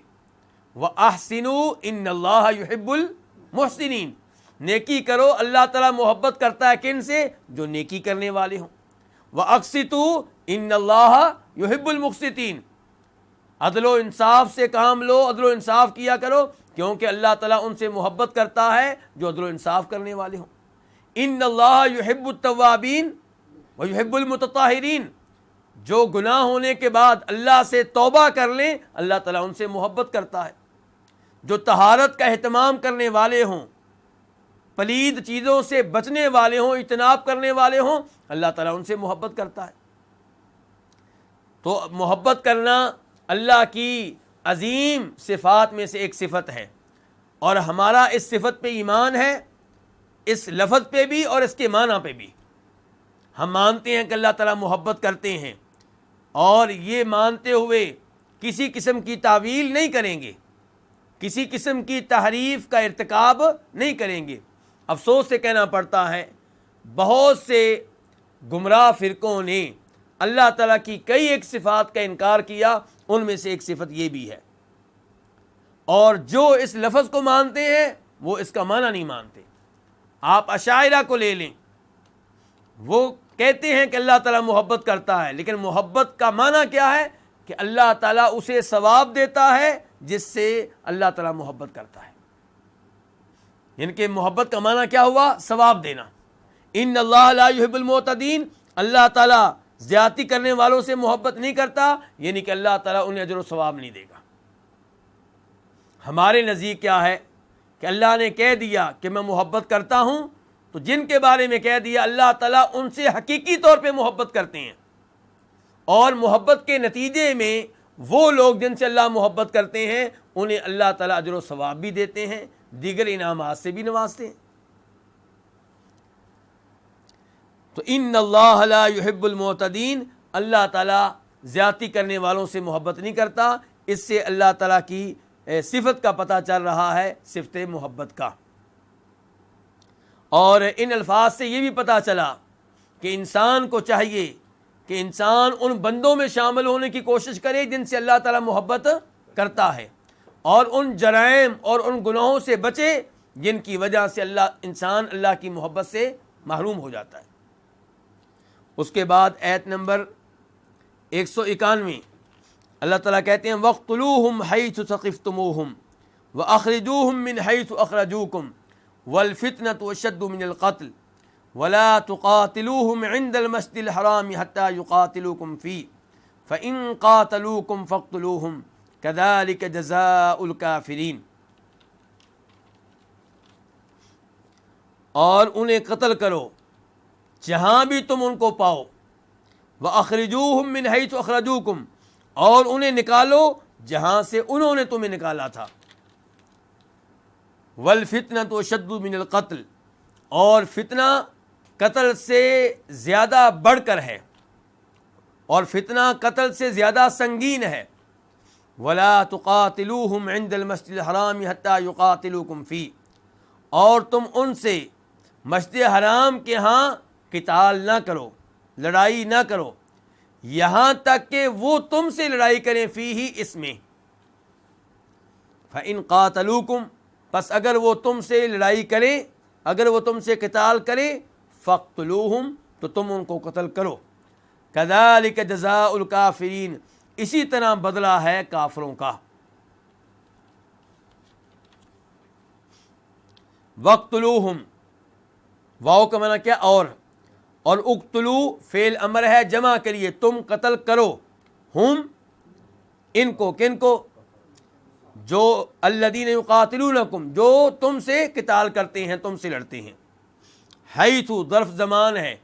وَأَحْسِنُوا إِنَّ اللَّهَ يُحِبُّ الْمُحْسِنِينَ، نیکی کرو، اللہ تعالیٰ محبت کرتا ہے کن سے؟ جو نیکی کرنے والے ہوں۔ وَأَقْسِطُوا إِنَّ اللَّهَ يُحِبُّ الْمُقْسِطِينَ، عدل و انصاف سے کام لو، عدل و انصاف کیا کرو، کیونکہ اللہ تعالیٰ ان سے محبت کرتا ہے جو عدل و انصاف کرنے والے ہوں۔ ان اللہ یحب التوابین ویحب المتطہرین، جو گناہ ہونے کے بعد اللہ سے توبہ کر لیں اللہ تعالیٰ ان سے محبت کرتا ہے۔ جو طہارت کا اہتمام کرنے والے ہوں، پلید چیزوں سے بچنے والے ہوں، اجتناب کرنے والے ہوں، اللہ تعالیٰ ان سے محبت کرتا ہے۔ تو محبت کرنا اللہ کی عظیم صفات میں سے ایک صفت ہے، اور ہمارا اس صفت پہ ایمان ہے، اس لفظ پہ بھی اور اس کے معنی پہ بھی۔ ہم مانتے ہیں کہ اللہ تعالیٰ محبت کرتے ہیں، اور یہ مانتے ہوئے کسی قسم کی تعویل نہیں کریں گے، کسی قسم کی تحریف کا ارتکاب نہیں کریں گے۔ افسوس سے کہنا پڑتا ہے بہت سے گمراہ فرقوں نے اللہ تعالیٰ کی کئی ایک صفات کا انکار کیا، ان میں سے ایک صفت یہ بھی ہے، اور جو اس لفظ کو مانتے ہیں وہ اس کا معنی نہیں مانتے۔ آپ اشاعرہ کو لے لیں، وہ کہتے ہیں کہ اللہ تعالیٰ محبت کرتا ہے، لیکن محبت کا معنی کیا ہے؟ کہ اللہ تعالیٰ اسے ثواب دیتا ہے جس سے اللہ تعالیٰ محبت کرتا ہے۔ یعنی کہ محبت کا معنی کیا ہوا؟ ثواب دینا۔ ان اللہ لا یحب المعتدین، اللہ تعالیٰ زیادتی کرنے والوں سے محبت نہیں کرتا، یعنی کہ اللہ تعالیٰ انہیں اجر و ثواب نہیں دے گا۔ ہمارے نزدیک کیا ہے کہ اللہ نے کہہ دیا کہ میں محبت کرتا ہوں، تو جن کے بارے میں کہہ دیا اللہ تعالیٰ ان سے حقیقی طور پہ محبت کرتے ہیں، اور محبت کے نتیجے میں وہ لوگ جن سے اللہ محبت کرتے ہیں انہیں اللہ تعالیٰ اجر و ثواب بھی دیتے ہیں، دیگر انعامات سے بھی نوازتے ہیں۔ تو ان اللہ لا یحب المعتدین، اللہ تعالیٰ زیادتی کرنے والوں سے محبت نہیں کرتا۔ اس سے اللہ تعالیٰ کی صفت کا پتہ چل رہا ہے، صفت محبت کا۔ اور ان الفاظ سے یہ بھی پتہ چلا کہ انسان کو چاہیے کہ انسان ان بندوں میں شامل ہونے کی کوشش کرے جن سے اللہ تعالیٰ محبت کرتا ہے، اور ان جرائم اور ان گناہوں سے بچے جن کی وجہ سے انسان اللہ کی محبت سے محروم ہو جاتا ہے۔ اس کے بعد آیت نمبر 191 اللہ تعالیٰ کہتے ہیں وَاقْتُلُوهُمْ حَيْثُ ثَقِفْتُمُوهُمْ وَأَخْرِجُوهُمْ مِنْ حَيْثُ أَخْرَجُوكُمْ وَالْفِتْنَةُ أَشَدُّ مِنَ الْقَتْلِ وَلَا تُقَاتِلُوهُمْ عِنْدَ الْمَسْجِدِ الْحَرَامِ حَتَّى يُقَاتِلُوكُمْ فِيهِ فَإِنْ قَاتَلُوكُمْ فَاقْتُلُوهُمْ كَذَلِكَ جَزَاءُ الْكَافِرِينَ، اور انہیں قتل کرو جہاں بھی تم ان کو پاؤ، وَأَخْرِجُوهُمْ مِنْ حَيْثُ أَخْرَجُوكُمْ، اور انہیں نکالو جہاں سے انہوں نے تمہیں نکالا تھا، وَالْفِتْنَةُ أَشَدُّ مِنَ الْقَتْلِ، اور فتنہ قتل سے زیادہ بڑھ کر ہے، اور فتنہ قتل سے زیادہ سنگین ہے۔ وَلَا تُقَاتِلُوهُمْ عِنْدَ الْمَسْجِدِ الْحَرَامِ حَتَّى يُقَاتِلُوكُمْ فِيهِ، اور تم ان سے مسجد حرام کے ہاں قتال نہ کرو، لڑائی نہ کرو، یہاں تک کہ وہ تم سے لڑائی کریں فیہ، اس میں۔ فَإِنْ قَاتَلُوكُمْ، پس اگر وہ تم سے لڑائی کریں، اگر وہ تم سے قتال کریں، فَاقْتُلُوهُمْ، تو تم ان کو قتل کرو۔ كَذَلِكَ جَزَاءُ الْكَافِرِينَ، اسی طرح بدلہ ہے کافروں کا۔ وَاقْتُلُوهُمْ، واو کا معنی کیا؟ اور اقتلو فعل امر ہے جمع کے لیے، تم قتل کرو، ہم ان کو، کن کو؟ جو الذین یقاتلونکم، جو تم سے قتال کرتے ہیں، تم سے لڑتے ہیں۔ حیث ظرف زمان ہے،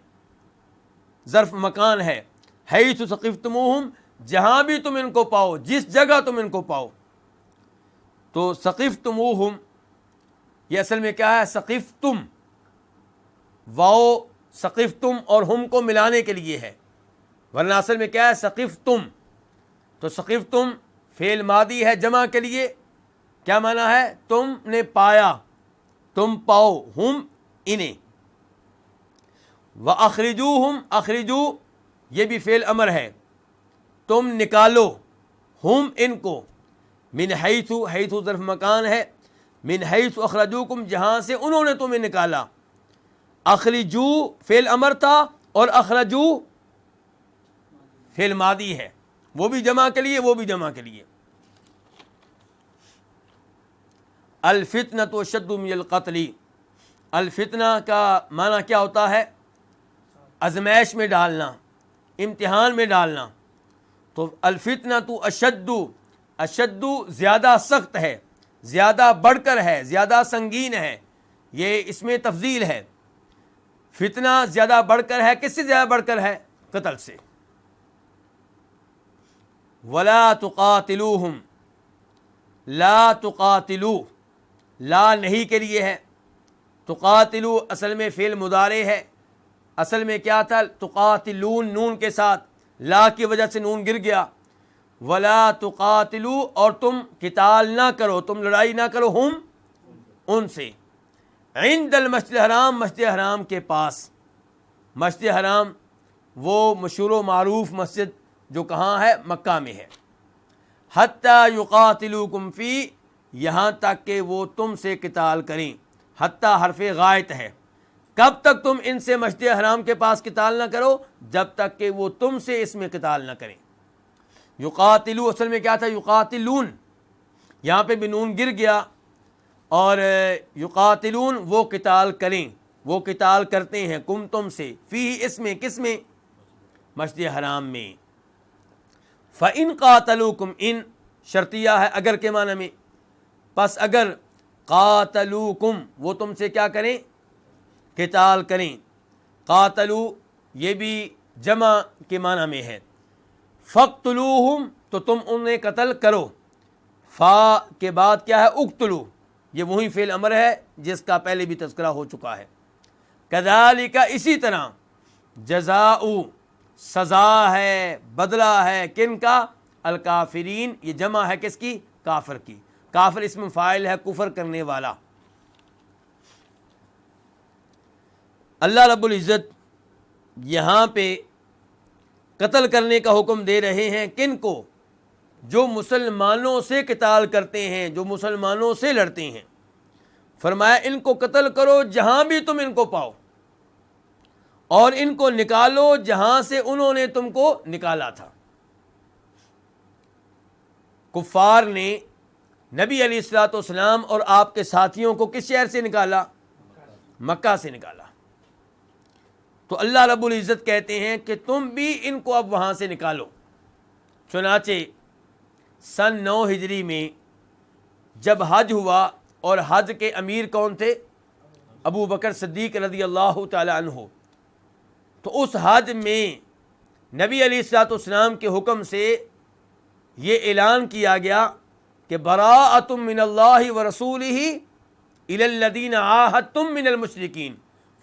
ظرف مکان ہے، حیث ثقفتموہم، جہاں بھی تم ان کو پاؤ، جس جگہ تم ان کو پاؤ۔ تو ثقفتموہم یہ اصل میں کیا ہے؟ ثقفتم، واو ثقفتم اور ہم کو ملانے کے لیے ہے، ورنہ اصل میں کیا ہے؟ ثقفتم۔ تو ثقفتم فعل ماضی ہے جمع کے لیے، کیا معنی ہے؟ تم نے پایا، تم پاؤ، ہم انہیں۔ وَأَخْرِجُوهُمْ، اخرجو یہ بھی فعل امر ہے، تم نکالو، ہم ان کو، من حیث، حیث ظرف مکان ہے، من حیث اخرجوکم، جہاں سے انہوں نے تمہیں نکالا۔ اخرجو فعل امر تھا اور اخرجو فعل ماضی ہے، وہ بھی جمع کے لیے، وہ بھی جمع کے لیے۔ الفتنۃ اشد من القتل، الفتنہ کا معنی کیا ہوتا ہے؟ آزمائش میں ڈالنا، امتحان میں ڈالنا۔ تو الفتنۃ اشد، اشد زیادہ سخت ہے، زیادہ بڑھ کر ہے، زیادہ سنگین ہے، یہ اس میں تفضیل ہے۔ فتنہ زیادہ بڑھ کر ہے، کس سے زیادہ بڑھ کر ہے؟ قتل سے۔ ولا تقاتلوہم، لا تقاتلو، لا نہیں کے لیے ہے، تقاتلو اصل میں فعل مضارع ہے، اصل میں کیا تھا؟ تقاتلون، نون کے ساتھ، لا کی وجہ سے نون گر گیا۔ ولا تقاتلو، اور تم قتال نہ کرو، تم لڑائی نہ کرو، ہم ان سے، عند المسجد الحرام، مسجد حرام کے پاس۔ مسجد حرام وہ مشہور و معروف مسجد جو کہاں ہے؟ مکہ میں ہے۔ حتی یقاتلوکم فی، یہاں تک کہ وہ تم سے قتال کریں۔ حتی حرف غائط ہے، کب تک تم ان سے مسجد حرام کے پاس قتال نہ کرو؟ جب تک کہ وہ تم سے اس میں قتال نہ کریں۔ یقاتلو اصل میں کیا تھا؟ یقاتلون، یہاں پہ بھی نون گر گیا، اور یقاتلون وہ قتال کریں، وہ قتال کرتے ہیں، کم تم سے، فی اس میں، کس میں؟ مسجد حرام میں۔ فَإِن قَاتَلُوكُمْ، ان شرطیہ ہے اگر کے معنی میں، پس اگر قاتلوکم وہ تم سے کیا کریں؟ قتال کریں۔ قاتلو یہ بھی جمع کے معنی میں ہے۔ فَاقْتُلُوهُمْ، تو تم انہیں قتل کرو۔ فا کے بعد کیا ہے؟ اقتلو، یہ وہی فعل امر ہے جس کا پہلے بھی تذکرہ ہو چکا ہے۔ کذالک، اسی طرح، جزاء سزا ہے، بدلہ ہے، کن کا؟ الکافرین، یہ جمع ہے کس کی؟ کافر کی۔ کافر اسم فاعل ہے، کفر کرنے والا۔ اللہ رب العزت یہاں پہ قتل کرنے کا حکم دے رہے ہیں، کن کو؟ جو مسلمانوں سے قتال کرتے ہیں، جو مسلمانوں سے لڑتے ہیں۔ فرمایا ان کو قتل کرو جہاں بھی تم ان کو پاؤ، اور ان کو نکالو جہاں سے انہوں نے تم کو نکالا تھا۔ کفار نے نبی علیہ الصلوۃ والسلام اور آپ کے ساتھیوں کو کس شہر سے نکالا؟ مکہ سے نکالا۔ تو اللہ رب العزت کہتے ہیں کہ تم بھی ان کو اب وہاں سے نکالو۔ چنانچہ سن 9 ہجری میں جب حج ہوا، اور حج کے امیر کون تھے؟ ابو بکر صدیق رضی اللہ تعالی عنہ، تو اس حج میں نبی علیہ الصلوۃ والسلام کے حکم سے یہ اعلان کیا گیا کہ براءۃ من اللہ ورسولہ الی الذین عاہدتم من المشرکین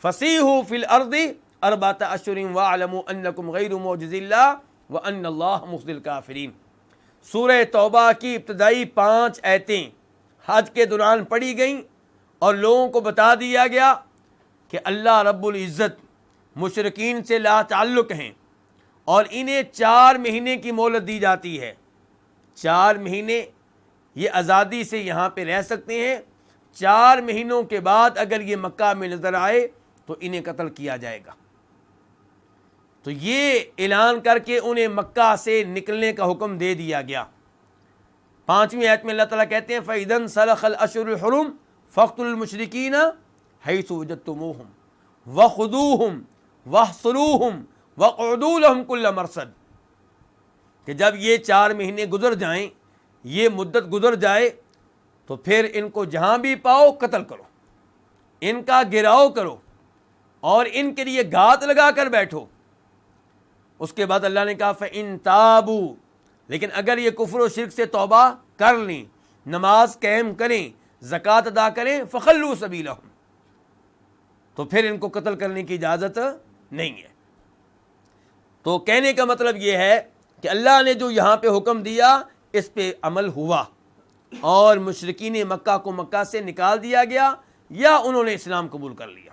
فسیحوا فی الارض 4 اشہر واعلموا انکم غیر معجز اللہ وان اللہ مخزی الکافرین۔ سورہ توبہ کی ابتدائی 5 آیتیں حج کے دوران پڑھی گئیں، اور لوگوں کو بتا دیا گیا کہ اللہ رب العزت مشرکین سے لا تعلق ہیں، اور انہیں 4 مہینے کی مہلت دی جاتی ہے۔ 4 مہینے یہ آزادی سے یہاں پہ رہ سکتے ہیں، 4 مہینوں کے بعد اگر یہ مکہ میں نظر آئے تو انہیں قتل کیا جائے گا۔ تو یہ اعلان کر کے انہیں مکہ سے نکلنے کا حکم دے دیا گیا۔ 5ویں آیت میں اللہ تعالیٰ کہتے ہیں فَإِذَا انسَلَخَ الْأَشْهُرُ الْحُرُمُ فَاقْتُلُوا الْمُشْرِكِينَ حَيْثُ وَجَدتُّمُوهُمْ وَخُذُوهُمْ وَاحْصُرُوهُمْ وَاقْعُدُوا لَهُمْ كُلَّ مَرْصَدٍ، کہ جب یہ 4 مہینے گزر جائیں، یہ مدت گزر جائے، تو پھر ان کو جہاں بھی پاؤ قتل کرو، ان کا گراؤ کرو اور ان کے لیے گھات لگا کر بیٹھو۔ اس کے بعد اللہ نے کہا فَإِن تَابُوا، لیکن اگر یہ کفر و شرک سے توبہ کر لیں، نماز قائم کریں، زکوٰۃ ادا کریں، فَخَلُّوا سَبِيلَهُمْ، تو پھر ان کو قتل کرنے کی اجازت نہیں ہے۔ تو کہنے کا مطلب یہ ہے کہ اللہ نے جو یہاں پہ حکم دیا اس پہ عمل ہوا، اور مشرکین مکہ کو مکہ سے نکال دیا گیا یا انہوں نے اسلام قبول کر لیا۔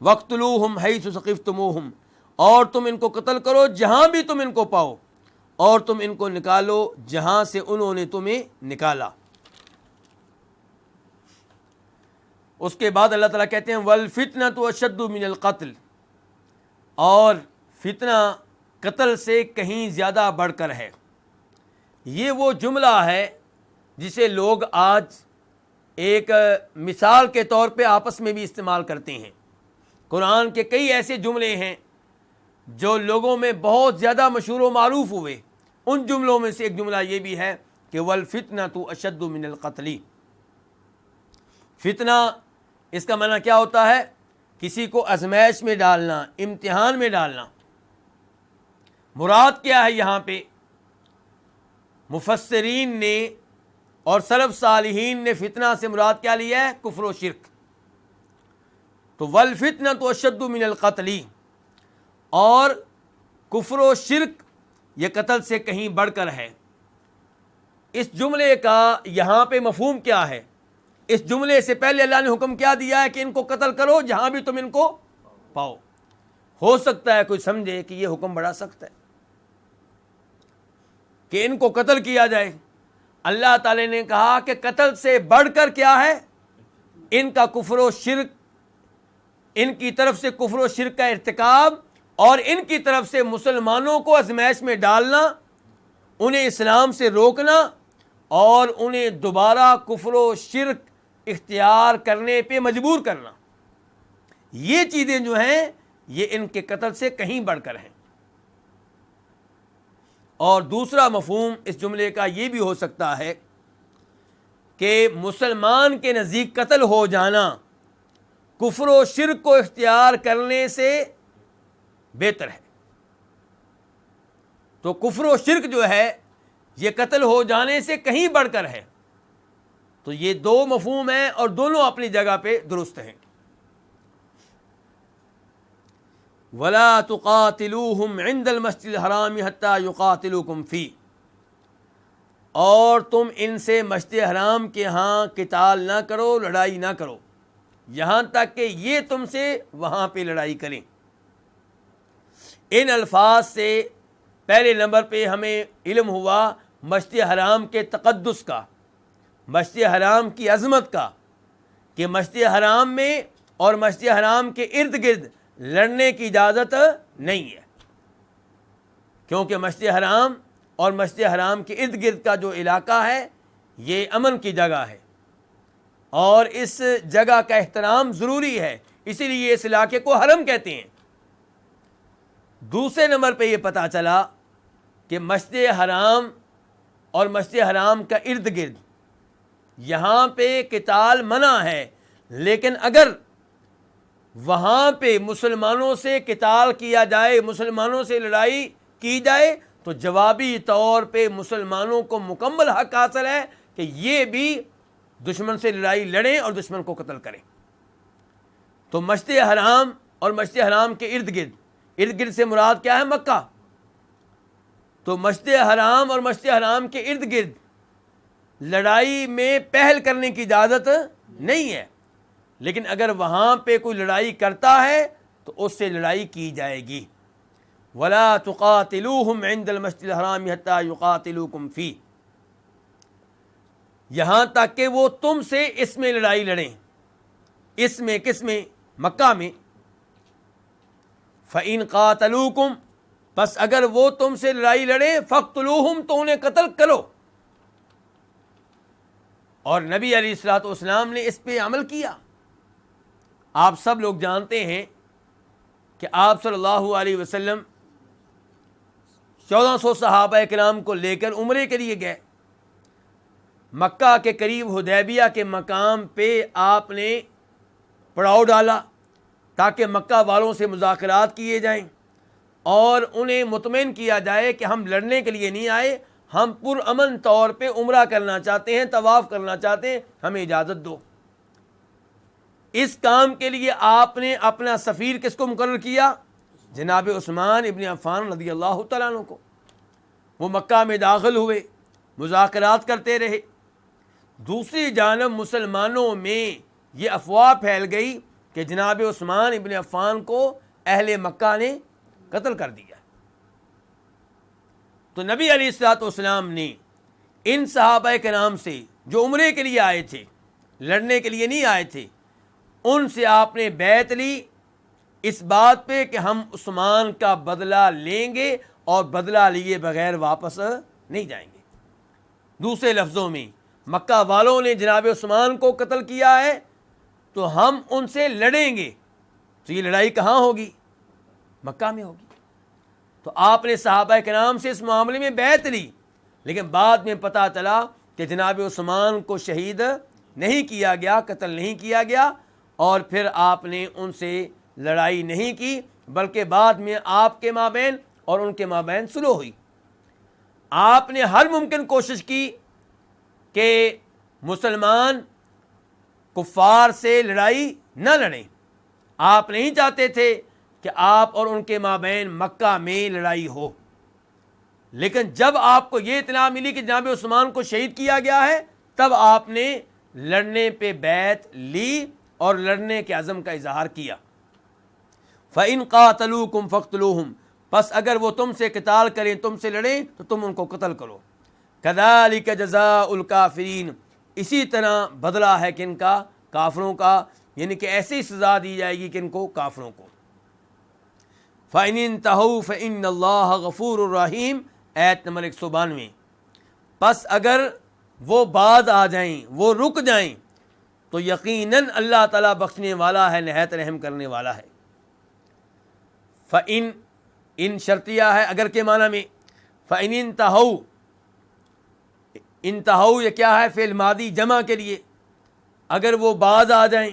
وَاقْتُلُوهُمْ حَيْثُ ثَقِفْتُمُوهُمْ، اور تم ان کو قتل کرو جہاں بھی تم ان کو پاؤ، اور تم ان کو نکالو جہاں سے انہوں نے تمہیں نکالا۔ اس کے بعد اللہ تعالیٰ کہتے ہیں وَالْفِتْنَةُ أَشَدُّ مِنَ الْقَتْلِ، اور فتنہ قتل سے کہیں زیادہ بڑھ کر ہے۔ یہ وہ جملہ ہے جسے لوگ آج ایک مثال کے طور پہ آپس میں بھی استعمال کرتے ہیں۔ قرآن کے کئی ایسے جملے ہیں جو لوگوں میں بہت زیادہ مشہور و معروف ہوئے، ان جملوں میں سے ایک جملہ یہ بھی ہے کہ وَالْفِتْنَةُ أَشَدُّ مِنَ الْقَتْلِ۔ فتنہ اس کا معنی کیا ہوتا ہے؟ کسی کو آزمائش میں ڈالنا، امتحان میں ڈالنا۔ مراد کیا ہے یہاں پہ؟ مفسرین نے اور سلف صالحین نے فتنہ سے مراد کیا لیا ہے؟ کفر و شرک۔ تو وَالْفِتْنَةُ أَشَدُّ مِنَ الْقَتْلِ، اور کفر و شرک یہ قتل سے کہیں بڑھ کر ہے۔ اس جملے کا یہاں پہ مفہوم کیا ہے؟ اس جملے سے پہلے اللہ نے حکم کیا دیا ہے کہ ان کو قتل کرو جہاں بھی تم ان کو پاؤ۔ ہو سکتا ہے کوئی سمجھے کہ یہ حکم بڑا سخت ہے کہ ان کو قتل کیا جائے۔ اللہ تعالی نے کہا کہ قتل سے بڑھ کر کیا ہے؟ ان کا کفر و شرک، ان کی طرف سے کفر و شرک کا ارتکاب، اور ان کی طرف سے مسلمانوں کو آزمائش میں ڈالنا، انہیں اسلام سے روکنا اور انہیں دوبارہ کفر و شرک اختیار کرنے پہ مجبور کرنا، یہ چیزیں جو ہیں یہ ان کے قتل سے کہیں بڑھ کر ہیں۔ اور دوسرا مفہوم اس جملے کا یہ بھی ہو سکتا ہے کہ مسلمان کے نزدیک قتل ہو جانا کفر و شرک کو اختیار کرنے سے بہتر ہے۔ تو کفر و شرک جو ہے یہ قتل ہو جانے سے کہیں بڑھ کر ہے۔ تو یہ دو مفہوم ہیں اور دونوں اپنی جگہ پہ درست ہیں۔ وَلَا تُقَاتِلُوهُمْ عِنْدَ الْمَسْجِدِ الْحَرَامِ حَتَّى يُقَاتِلُوكُمْ فِيهِ، اور تم ان سے مسجد حرام کے ہاں قتال نہ کرو، لڑائی نہ کرو، یہاں تک کہ یہ تم سے وہاں پہ لڑائی کریں۔ ان الفاظ سے پہلے نمبر پہ ہمیں علم ہوا مسجد حرام کے تقدس کا، مسجد حرام کی عظمت کا، کہ مسجد حرام میں اور مسجد حرام کے ارد گرد لڑنے کی اجازت نہیں ہے، کیونکہ مسجد حرام اور مسجد حرام کے ارد گرد کا جو علاقہ ہے یہ امن کی جگہ ہے، اور اس جگہ کا احترام ضروری ہے، اسی لیے اس علاقے کو حرم کہتے ہیں۔ دوسرے نمبر پہ یہ پتہ چلا کہ مسجد حرام اور مسجد حرام کا ارد گرد یہاں پہ قتال منع ہے، لیکن اگر وہاں پہ مسلمانوں سے قتال کیا جائے، مسلمانوں سے لڑائی کی جائے، تو جوابی طور پہ مسلمانوں کو مکمل حق حاصل ہے کہ یہ بھی دشمن سے لڑائی لڑیں اور دشمن کو قتل کریں۔ تو مسجد حرام اور مسجد حرام کے ارد گرد سے مراد کیا ہے؟ مکہ۔ تو مسجد حرام اور مسجد حرام کے ارد گرد لڑائی میں پہل کرنے کی اجازت نہیں ہے، لیکن اگر وہاں پہ کوئی لڑائی کرتا ہے تو اس سے لڑائی کی جائے گی۔ وَلَا تُقَاتِلُوهُمْ عِنْدَ الْمَسْجِدِ الْحَرَامِ حَتَّى يُقَاتِلُوكُمْ فِيهِ، یہاں تک کہ وہ تم سے اس میں لڑائی لڑیں۔ اس میں کس میں؟ مکہ میں۔ فَإِن قَاتَلُوكُمْ، پس اگر وہ تم سے لڑائی لڑے، فَاقْتُلُوهُمْ، تو انہیں قتل کرو۔ اور نبی علیہ الصلوۃ والسلام نے اس پہ عمل کیا۔ آپ سب لوگ جانتے ہیں کہ آپ صلی اللہ علیہ وسلم 1400 صحابہ کرام کو لے کر عمرے کے لیے گئے۔ مکہ کے قریب حدیبیہ کے مقام پہ آپ نے پڑاؤ ڈالا تاکہ مکہ والوں سے مذاکرات کیے جائیں اور انہیں مطمئن کیا جائے کہ ہم لڑنے کے لیے نہیں آئے، ہم پرامن طور پہ عمرہ کرنا چاہتے ہیں، طواف کرنا چاہتے ہیں، ہمیں اجازت دو۔ اس کام کے لیے آپ نے اپنا سفیر کس کو مقرر کیا؟ جناب عثمان ابن عفان رضی اللہ تعالیٰ عنہ کو۔ وہ مکہ میں داخل ہوئے، مذاکرات کرتے رہے۔ دوسری جانب مسلمانوں میں یہ افواہ پھیل گئی کہ جناب عثمان ابن عفان کو اہل مکہ نے قتل کر دیا۔ تو نبی علیہ الصلوۃ والسلام نے ان صحابہ کرام سے جو عمرے کے لیے آئے تھے، لڑنے کے لیے نہیں آئے تھے، ان سے آپ نے بیعت لی اس بات پہ کہ ہم عثمان کا بدلہ لیں گے اور بدلہ لیے بغیر واپس نہیں جائیں گے۔ دوسرے لفظوں میں مکہ والوں نے جناب عثمان کو قتل کیا ہے تو ہم ان سے لڑیں گے۔ تو یہ لڑائی کہاں ہوگی؟ مکہ میں ہوگی۔ تو آپ نے صحابہ کرام سے اس معاملے میں بیعت لی، لیکن بعد میں پتہ چلا کہ جناب عثمان کو شہید نہیں کیا گیا، قتل نہیں کیا گیا، اور پھر آپ نے ان سے لڑائی نہیں کی، بلکہ بعد میں آپ کے مابین اور ان کے مابین صلح ہوئی۔ آپ نے ہر ممکن کوشش کی کہ مسلمان کفار سے لڑائی نہ لڑیں۔ آپ نہیں چاہتے تھے کہ آپ اور ان کے مابین مکہ میں لڑائی ہو، لیکن جب آپ کو یہ اطلاع ملی کہ جناب عثمان کو شہید کیا گیا ہے، تب آپ نے لڑنے پہ بیعت لی اور لڑنے کے عزم کا اظہار کیا۔ فَإِن قَاتَلُوكُمْ فَاقْتُلُوهُمْ، پس اگر وہ تم سے قتال کریں، تم سے لڑیں، تو تم ان کو قتل کرو۔ كَذَلِكَ جَزَاءُ الْكَافِرِينَ، اسی طرح بدلہ ہے کن کا؟ کافروں کا، یعنی کہ ایسی سزا دی جائے گی کن کو؟ کافروں کو۔ فَإِنِ انْتَهُوا فَإِنَّ اللَّهَ غَفُورٌ رَحِيمٌ، آیت نمبر 192۔ پس اگر وہ باز آ جائیں، وہ رک جائیں، تو یقیناً اللہ تعالیٰ بخشنے والا ہے، نہایت رحم کرنے والا ہے۔ فَإِن، ان شرطیہ ہے اگر کے معنی میں۔ فَإِنِ انْتَهُوا، انتہو یہ کیا ہے؟ فعل ماضی جمع کے لیے۔ اگر وہ باز آ جائیں،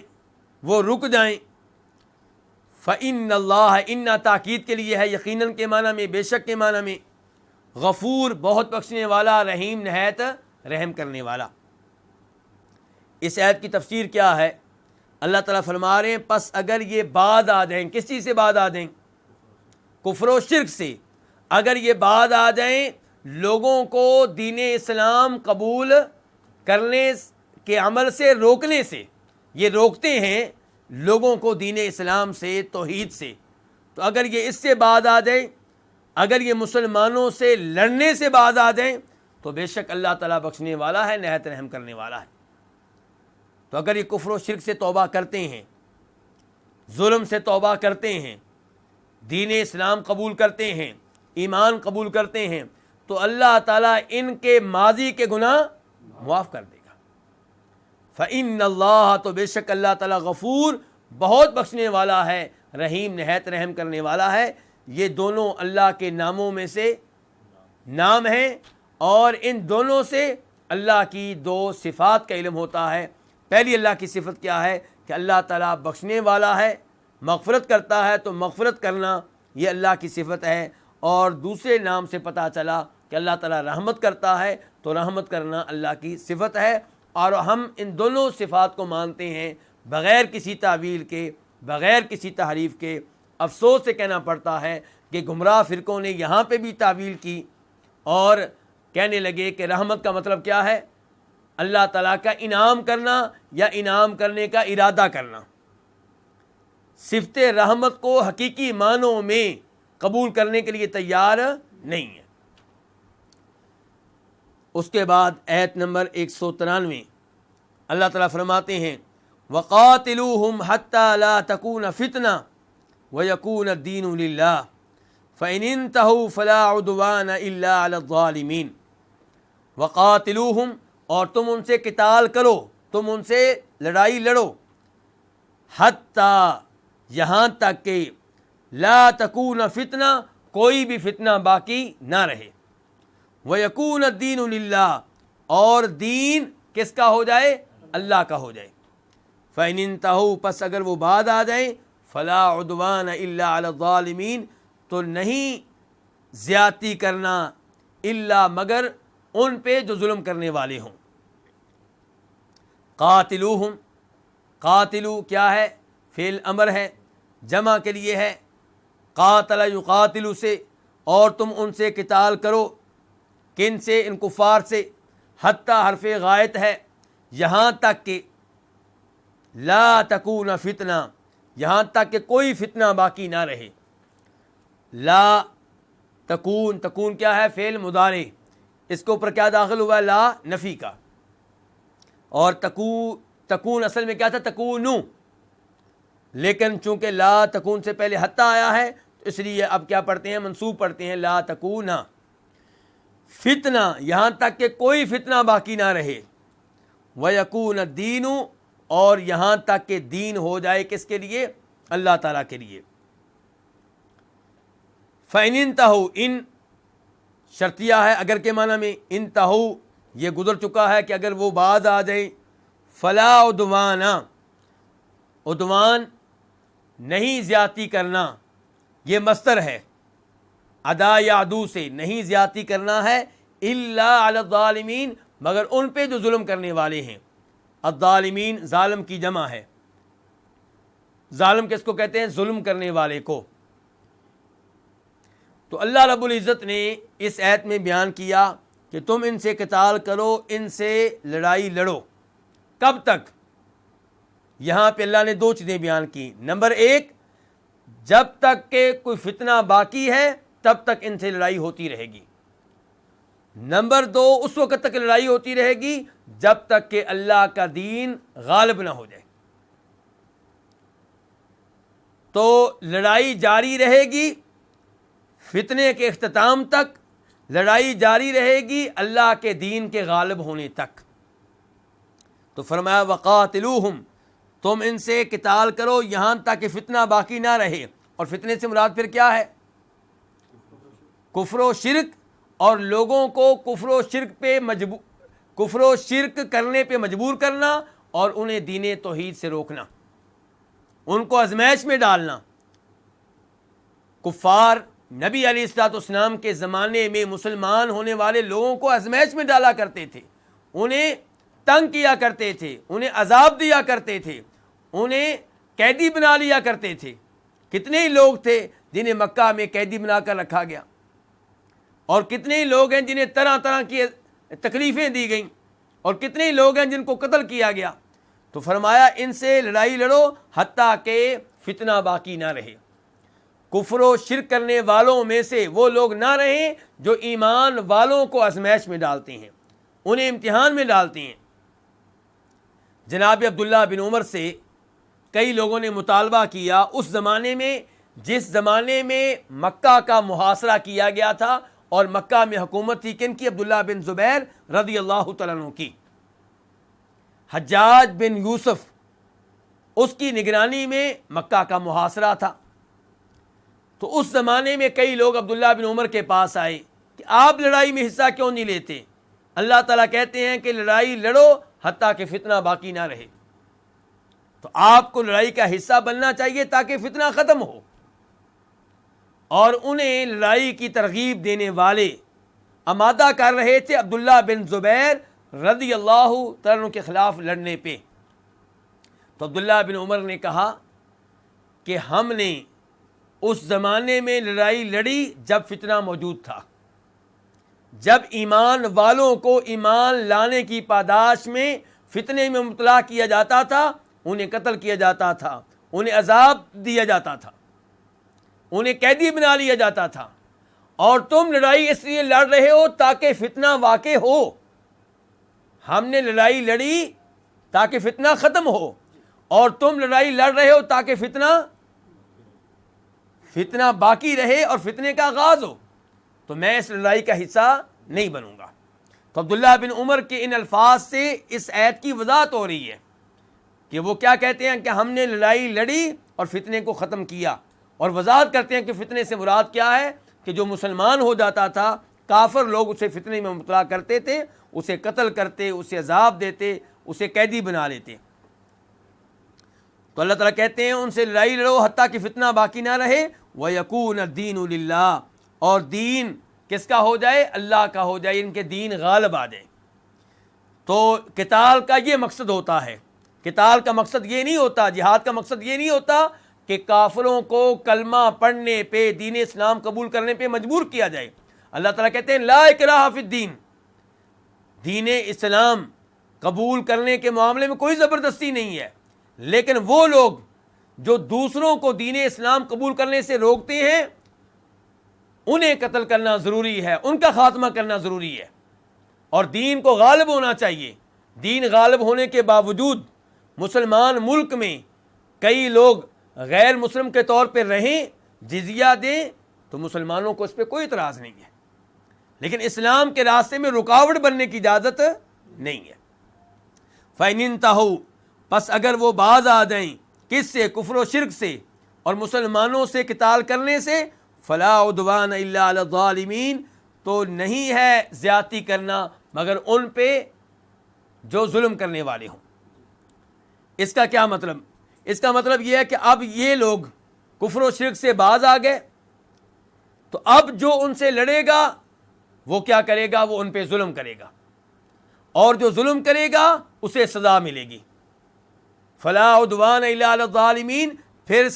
وہ رک جائیں۔ فَإِنَّ اللَّهَ، ان تاکید کے لیے ہے، یقیناً کے معنی میں، بے شک کے معنی میں۔ غفور، بہت بخشنے والا، رحیم، نہایت رحم کرنے والا۔ اس آیت کی تفسیر کیا ہے؟ اللہ تعالیٰ فرما رہے ہیں پس اگر یہ باز آ جائیں، کس چیز سے باز آ جائیں؟ کفر و شرک سے۔ اگر یہ باز آ جائیں لوگوں کو دین اسلام قبول کرنے کے عمل سے روکنے سے، یہ روکتے ہیں لوگوں کو دین اسلام سے، توحید سے، تو اگر یہ اس سے باز آ جائیں، اگر یہ مسلمانوں سے لڑنے سے باز آ جائیں، تو بے شک اللہ تعالیٰ بخشنے والا ہے، نہایت رحم کرنے والا ہے۔ تو اگر یہ کفر و شرک سے توبہ کرتے ہیں، ظلم سے توبہ کرتے ہیں، دین اسلام قبول کرتے ہیں، ایمان قبول کرتے ہیں، تو اللہ تعالیٰ ان کے ماضی کے گناہ معاف کر دے گا۔ فَإِنَّ اللَّهَ، تو بے شک اللہ تعالیٰ غفور، بہت بخشنے والا ہے، رحیم، نہایت رحم کرنے والا ہے۔ یہ دونوں اللہ کے ناموں میں سے نام ہیں، اور ان دونوں سے اللہ کی دو صفات کا علم ہوتا ہے۔ پہلی اللہ کی صفت کیا ہے؟ کہ اللہ تعالیٰ بخشنے والا ہے، مغفرت کرتا ہے، تو مغفرت کرنا یہ اللہ کی صفت ہے۔ اور دوسرے نام سے پتہ چلا کہ اللہ تعالیٰ رحمت کرتا ہے، تو رحمت کرنا اللہ کی صفت ہے۔ اور ہم ان دونوں صفات کو مانتے ہیں بغیر کسی تعویل کے، بغیر کسی تحریف کے۔ افسوس سے کہنا پڑتا ہے کہ گمراہ فرقوں نے یہاں پہ بھی تعویل کی اور کہنے لگے کہ رحمت کا مطلب کیا ہے؟ اللہ تعالیٰ کا انعام کرنا یا انعام کرنے کا ارادہ کرنا۔ صفت رحمت کو حقیقی معنوں میں قبول کرنے کے لیے تیار نہیں ہے۔ اس کے بعد آیت نمبر 193 اللہ تعالیٰ فرماتے ہیں وَقَاتِلُوهُمْ حَتَّى لَا تَكُونَ فِتْنَةٌ وَيَكُونَ الدِّينُ لِلَّهِ فَإِنِ انْتَهُوا فَلَا عُدْوَانَ إِلَّا عَلَى الظَّالِمِينَ وَقَاتِلُوهُمْ اور تم ان سے قتال کرو، تم ان سے لڑائی لڑو، حتیٰ یہاں تک کہ لا تکون فتنہ کوئی بھی فتنہ باقی نہ رہے، وَيَكُونَ الدِّينُ لِلَّهِ اور دین کس کا ہو جائے؟ اللہ کا ہو جائے۔ فَإِنِ انْتَهُوا پس اگر وہ بعد آ جائیں، فَلَا عُدْوَانَ إِلَّا عَلَى الظَّالِمِينَ تو نہیں زیادتی کرنا الا مگر ان پہ جو ظلم کرنے والے ہوں۔ قاتلوہم، قاتلو کیا ہے؟ فعل امر ہے، جمع کے لیے ہے قاتل یقاتلو سے، اور تم ان سے قتال کرو، کن سے؟ ان کفار سے، حتیٰ حرف غایت ہے، یہاں تک کہ لا تکون فتنہ، یہاں تک کہ کوئی فتنہ باقی نہ رہے۔ لا تکون، تکون کیا ہے؟ فعل مضارع، اس کے اوپر کیا داخل ہوا ہے؟ لا نفی کا، اور تکون اصل میں کیا تھا؟ تکونو، لیکن چونکہ لا تکون سے پہلے حتیٰ آیا ہے تو اس لیے اب کیا پڑھتے ہیں؟ منصوب پڑھتے ہیں، لا تکونا فتنہ، یہاں تک کہ کوئی فتنہ باقی نہ رہے، وَيَكُونَ الدِّينُ اور یہاں تک کہ دین ہو جائے کس کے لیے؟ اللہ تعالیٰ کے لیے۔ فَإِنِ انْتَهُوا، ان شرطیہ ہے اگر کے معنی میں، انتہوا یہ گزر چکا ہے کہ اگر وہ باز آ جائیں، فلا عدوان، عدوان نہیں زیادتی کرنا، یہ مصدر ہے، ادا یعدو سے نہیں زیادتی کرنا ہے، الا علی الظالمین مگر ان پہ جو ظلم کرنے والے ہیں۔ الظالمین ظالم کی جمع ہے، ظالم کس کو کہتے ہیں؟ ظلم کرنے والے کو۔ تو اللہ رب العزت نے اس آیت میں بیان کیا کہ تم ان سے قتال کرو، ان سے لڑائی لڑو، کب تک؟ یہاں پہ اللہ نے دو چیزیں بیان کی، نمبر ایک جب تک کہ کوئی فتنہ باقی ہے تب تک ان سے لڑائی ہوتی رہے گی، نمبر دو اس وقت تک لڑائی ہوتی رہے گی جب تک کہ اللہ کا دین غالب نہ ہو جائے۔ تو لڑائی جاری رہے گی فتنے کے اختتام تک، لڑائی جاری رہے گی اللہ کے دین کے غالب ہونے تک۔ تو فرمایا وقاتلوہم، تم ان سے قتال کرو یہاں تک کہ فتنہ باقی نہ رہے، اور فتنے سے مراد پھر کیا ہے؟ کفر و شرک، اور لوگوں کو کفر و شرک کرنے پہ مجبور کرنا، اور انہیں دین توحید سے روکنا، ان کو آزمائش میں ڈالنا۔ کفار نبی علیہ الصلوۃ والسلام کے زمانے میں مسلمان ہونے والے لوگوں کو آزمائش میں ڈالا کرتے تھے، انہیں تنگ کیا کرتے تھے، انہیں عذاب دیا کرتے تھے، انہیں قیدی بنا لیا کرتے تھے۔ کتنے ہی لوگ تھے جنہیں مکہ میں قیدی بنا کر رکھا گیا، اور کتنے ہی لوگ ہیں جنہیں طرح طرح کی تکلیفیں دی گئیں، اور کتنے ہی لوگ ہیں جن کو قتل کیا گیا۔ تو فرمایا ان سے لڑائی لڑو حتیٰ کہ فتنہ باقی نہ رہے، کفر و شرک کرنے والوں میں سے وہ لوگ نہ رہیں جو ایمان والوں کو آزمائش میں ڈالتے ہیں، انہیں امتحان میں ڈالتے ہیں۔ جناب عبداللہ بن عمر سے کئی لوگوں نے مطالبہ کیا اس زمانے میں جس زمانے میں مکہ کا محاصرہ کیا گیا تھا، اور مکہ میں حکومت تھی کن کی؟ عبداللہ بن زبیر رضی اللہ تعالیٰ عنہ کی۔ حجاج بن یوسف اس کی نگرانی میں مکہ کا محاصرہ تھا۔ تو اس زمانے میں کئی لوگ عبداللہ بن عمر کے پاس آئے کہ آپ لڑائی میں حصہ کیوں نہیں لیتے؟ اللہ تعالیٰ کہتے ہیں کہ لڑائی لڑو حتیٰ کہ فتنہ باقی نہ رہے۔ تو آپ کو لڑائی کا حصہ بننا چاہیے تاکہ فتنہ ختم ہو۔ اور انہیں لڑائی کی ترغیب دینے والے آمادہ کر رہے تھے عبداللہ بن زبیر رضی اللہ تعالیٰ عنہ کے خلاف لڑنے پہ۔ تو عبداللہ بن عمر نے کہا کہ ہم نے اس زمانے میں لڑائی لڑی جب فتنہ موجود تھا، جب ایمان والوں کو ایمان لانے کی پاداش میں فتنے میں مبتلا کیا جاتا تھا، انہیں قتل کیا جاتا تھا، انہیں عذاب دیا جاتا تھا، انہیں قیدی بنا لیا جاتا تھا، اور تم لڑائی اس لیے لڑ رہے ہو تاکہ فتنہ واقع ہو۔ ہم نے لڑائی لڑی تاکہ فتنہ ختم ہو، اور تم لڑائی لڑ رہے ہو تاکہ فتنہ فتنہ باقی رہے اور فتنے کا آغاز ہو تو میں اس لڑائی کا حصہ نہیں بنوں گا۔ تو عبداللہ بن عمر کے ان الفاظ سے اس آیت کی وضاحت ہو رہی ہے کہ وہ کیا کہتے ہیں کہ ہم نے لڑائی لڑی اور فتنے کو ختم کیا، اور وضاحت کرتے ہیں کہ فتنے سے مراد کیا ہے کہ جو مسلمان ہو جاتا تھا، کافر لوگ اسے فتنے میں مبتلا کرتے تھے، اسے قتل کرتے، اسے عذاب دیتے، اسے قیدی بنا لیتے۔ تو اللہ تعالیٰ کہتے ہیں ان سے لڑائی لڑو حتیٰ کہ فتنہ باقی نہ رہے، وَيَكُونَ الدِّينُ لِلَّهِ، اور دین کس کا ہو جائے؟ اللہ کا ہو جائے، ان کے دین غالب آ جائے۔ تو قتال کا یہ مقصد ہوتا ہے، قتال کا مقصد یہ نہیں ہوتا، جہاد کا مقصد یہ نہیں ہوتا کہ کافروں کو کلمہ پڑھنے پہ، دین اسلام قبول کرنے پہ مجبور کیا جائے۔ اللہ تعالیٰ کہتے ہیں لا اکراہ فی الدین، دین اسلام قبول کرنے کے معاملے میں کوئی زبردستی نہیں ہے، لیکن وہ لوگ جو دوسروں کو دین اسلام قبول کرنے سے روکتے ہیں انہیں قتل کرنا ضروری ہے، ان کا خاتمہ کرنا ضروری ہے، اور دین کو غالب ہونا چاہیے۔ دین غالب ہونے کے باوجود مسلمان ملک میں کئی لوگ غیر مسلم کے طور پہ رہیں، جزیہ دیں، تو مسلمانوں کو اس پہ کوئی اعتراض نہیں ہے، لیکن اسلام کے راستے میں رکاوٹ بننے کی اجازت نہیں ہے۔ فَإِنِ انتَهُوا، پس اگر وہ باز آ جائیں کس سے؟ کفر و شرک سے اور مسلمانوں سے قتال کرنے سے، فَلَا عُدْوَانَ إِلَّا عَلَى الظَّالِمِينَ، تو نہیں ہے زیادتی کرنا مگر ان پہ جو ظلم کرنے والے ہوں۔ اس کا کیا مطلب؟ اس کا مطلب یہ ہے کہ اب یہ لوگ کفر و شرک سے باز آ گئے، تو اب جو ان سے لڑے گا وہ کیا کرے گا؟ وہ ان پہ ظلم کرے گا، اور جو ظلم کرے گا اسے سزا ملے گی۔ فلا عدوان الا علی الظالمین، پھر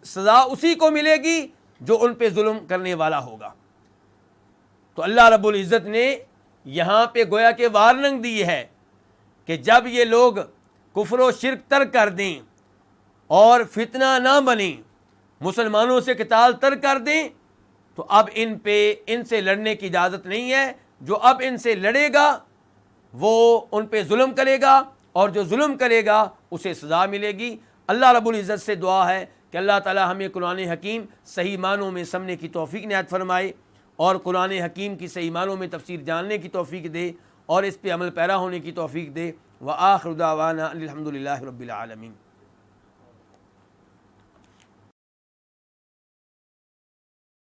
سزا اسی کو ملے گی جو ان پہ ظلم کرنے والا ہوگا۔ تو اللہ رب العزت نے یہاں پہ گویا کہ وارننگ دی ہے کہ جب یہ لوگ کفر و شرک ترک کر دیں اور فتنہ نہ بنیں، مسلمانوں سے قتال ترک کر دیں، تو اب ان سے لڑنے کی اجازت نہیں ہے۔ جو اب ان سے لڑے گا وہ ان پہ ظلم کرے گا، اور جو ظلم کرے گا اسے سزا ملے گی۔ اللہ رب العزت سے دعا ہے کہ اللہ تعالی ہمیں قرآن حکیم صحیح معنوں میں سمجھنے کی توفیق عنایت فرمائے، اور قرآن حکیم کی صحیح معنوں میں تفسیر جاننے کی توفیق دے، اور اس پہ عمل پیرا ہونے کی توفیق دے۔ وآخر دعوانا الحمد للہ رب العالمین۔